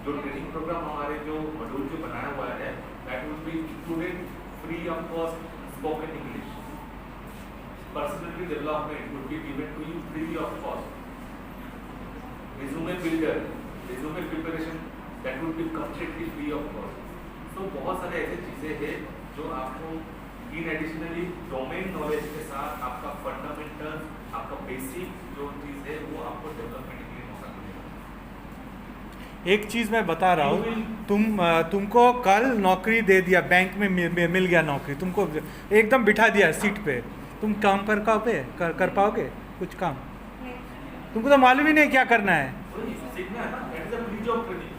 जो training programme हमारे जो module जो बनाया हुआ है, that will be included free of cost spoken English. Personality development will be given to you free of cost. Resume builder, resume preparation, that will be completely free of cost. तो बहुत सारे ऐसे चीज़ें हैं जो आपको इन एडिशनली डोमेन नॉलेज के साथ आपका फंडामेंटल, आपका बेसिक जो चीज़ है वो आपको डेवलपमेंट के लिए मौका मिलेगा। एक चीज़ मैं बता रहा हूँ, तुमको कल नौकरी दे दिया, बैंक में मिल गया नौकरी, तुमको एकदम बिठा दिया सीट पे, तुम काम कर पाओगे कुछ काम? तुमको तो मालूम ही नहीं क्या करना है। सीखना है ना, that is a free job training.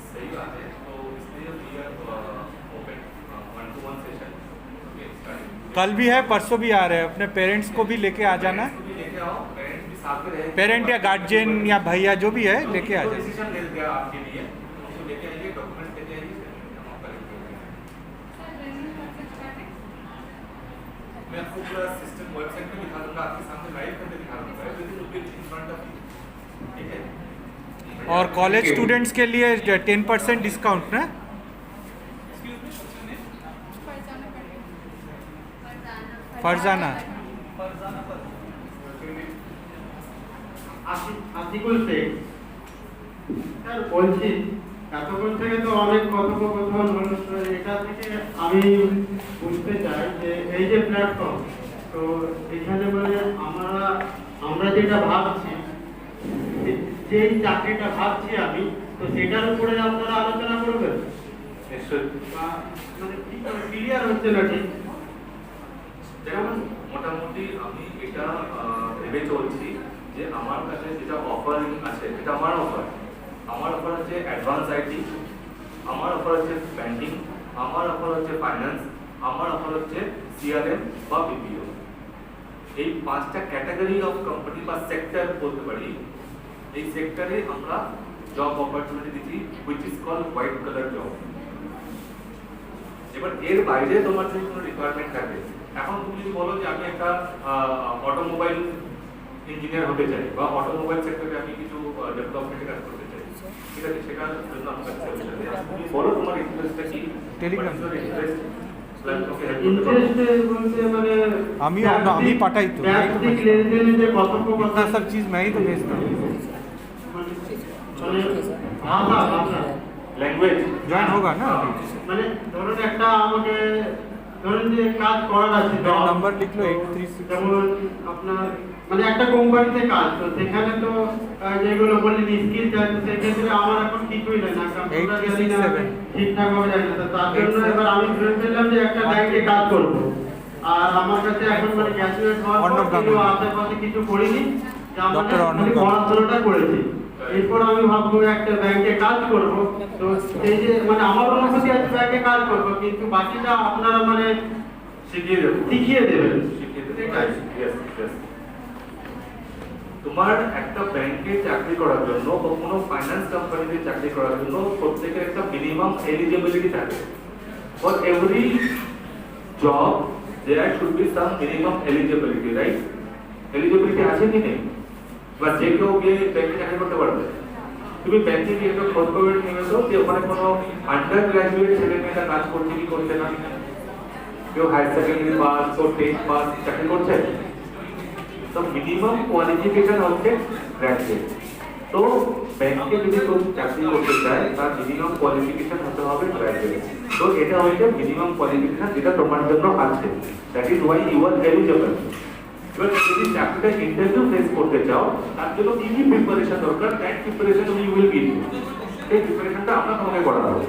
सही बात है, तो इसलिए we are open 1-to-1 session. कल भी है, परसों भी आ रहे हैं, अपने पेरेंट्स को भी लेके आ जाना, लेके आओ, पेरेंट्स भी साथ में रहेंगे, पेरेंट या गार्जियन या भैया जो भी है लेके आ जाए। डिसीजन ले लिया आपके लिए, उसको लेके आइए, डॉक्यूमेंट लेके आइए, हम करेंगे। मैं आपको पूरा सिस्टम वेबसाइट पे दिखा दूंगा, आपके सामने लाइव करके दिखा दूंगा, everything will be in front of you, ठीक है। और कॉलेज स्टूडेंट्स के लिए 10% डिस्काउंट ना? फरजाना আতিকুল শেখ স্যার বলছি, এতক্ষণ থেকে তো অনেক কথোপকথন হলো, এটা থেকে আমি বুঝতে চাই যে এই যে প্ল্যাটফর্ম, তো এখানে মানে আমরা যেটা ভাবছি, যেই চাকরিটা ভাবছি আমি, তো সেটার উপরে আপনারা আলোচনা করবেন? নিশ্চয়ই। মানে ক্লিয়ার হচ্ছে না ঠিক। যেমন মোটামুটি আমি এটা ভেবে চলছি যে আমার কাছে যেটা অফারিং আছে, এটা আমার অফার হচ্ছে অ্যাডভান্স আইটি, আমার অফার হচ্ছে ব্যাংকিং, আমার অফার হচ্ছে ফাইন্যান্স, আমার অফার হচ্ছে সিআরএম বা বিপিও। এই 5টা ক্যাটাগরি অফ কোম্পানি বা সেক্টর বলতে পারি, এই সেক্টরে আমরা জব অপরচুনিটি দিচ্ছি, which is called white collar job. এবার এর বাইরে তোমার যদি কোনো রিকোয়ারমেন্ট থাকে, এখন তুমি যদি বলো যে আমি একটা অটোমোবাইল ইঞ্জিনিয়ার হতে চাই বা অটোমোবাইল সেক্টরে আমি কিছু ডেভেলপমেন্টের কাজ করতে চাই, ঠিক আছে, সেটার জন্য আমার কাছে solution নেই। তুমি বলো তোমার ইন্টারেস্টটা কি, টেলিগ্রাম इंटरेस्ट बोलते মানে আমি পাঠাই তো ব্যক্তিক লেনদেনে যে কথোপকথন इतना सब चीज मैं ही तो भेजता हूँ। মানে ভাষা ল্যাঙ্গুয়েজ ज्वाइन होगा ना अभी? মানে ধরুন একটা আমাকে ধরুন যে কাজ করার আছে, मेरा नंबर लिख लो 836। যেমন আপনার মানে একটা কোম্পানিতে কাজ, তো সেখানে তো যেগুলো বললেন স্কিল চাই, তো সেক্ষেত্রে আমার এখন কিছুই নেই না, কম্পিউটার জানি না, ঠিকঠাক ভাবে জানি না, তো তার জন্য এবার আমি ভেবে ফেললাম যে একটা ব্যাংকে কাজ করব। আর আমার কাছে এখন মানে গ্র্যাজুয়েট হওয়ার পর কিছু আশেপাশে কিছু করিনি, যা মানে খালি পড়াশোনাটা করেছি। এরপর আমি ভাববো একটা ব্যাংকে কাজ করব, তো এই যে মানে আমার অনুভূতি আছে ব্যাংকে কাজ করব, কিন্তু বাকিটা আপনারা মানে শিখিয়ে দেবেন। তোমার একটা ব্যাংকে চাকরি করার জন্য বা কোনো ফাইন্যান্স কোম্পানিতে চাকরি করার জন্য প্রত্যেকের একটা মিনিমাম এলিজিবিলিটি থাকে। For every job there should be some minimum eligibility, right? Eligibility আছে কি নেই? বা যে কেউ গিয়ে ব্যাংকে চাকরি করতে পারবে? তুমি ব্যাংকে গিয়ে একটা খোঁজ খবর নিয়ে তো যে ওখানে কোনো আন্ডার গ্রাজুয়েট ছেলে মেয়েরা কাজ করছে কি করছে না, কেউ হায়ার সেকেন্ডারি পাস, কেউ 10 পাস চাকরি করছে, তো মিনিমাম কোয়ালিফিকেশন হচ্ছে গ্র্যাজুয়েট। তো ব্যাংকে যদি কেউ চাকরি করতে চায় তার মিনিমাম কোয়ালিফিকেশন হতে হবে গ্র্যাজুয়েট। তো এটা হচ্ছে মিনিমাম কোয়ালিফিকেশন যেটা তোমার জন্য আছে, that is why you are eligible. এবার যদি চাকরিটা ইন্টারভিউ ফেস করতে চাও তার জন্য কি কি প্রিপারেশন দরকার, that preparation we will give you. এই প্রিপারেশনটা আমরা তোমাকে করানো হবে।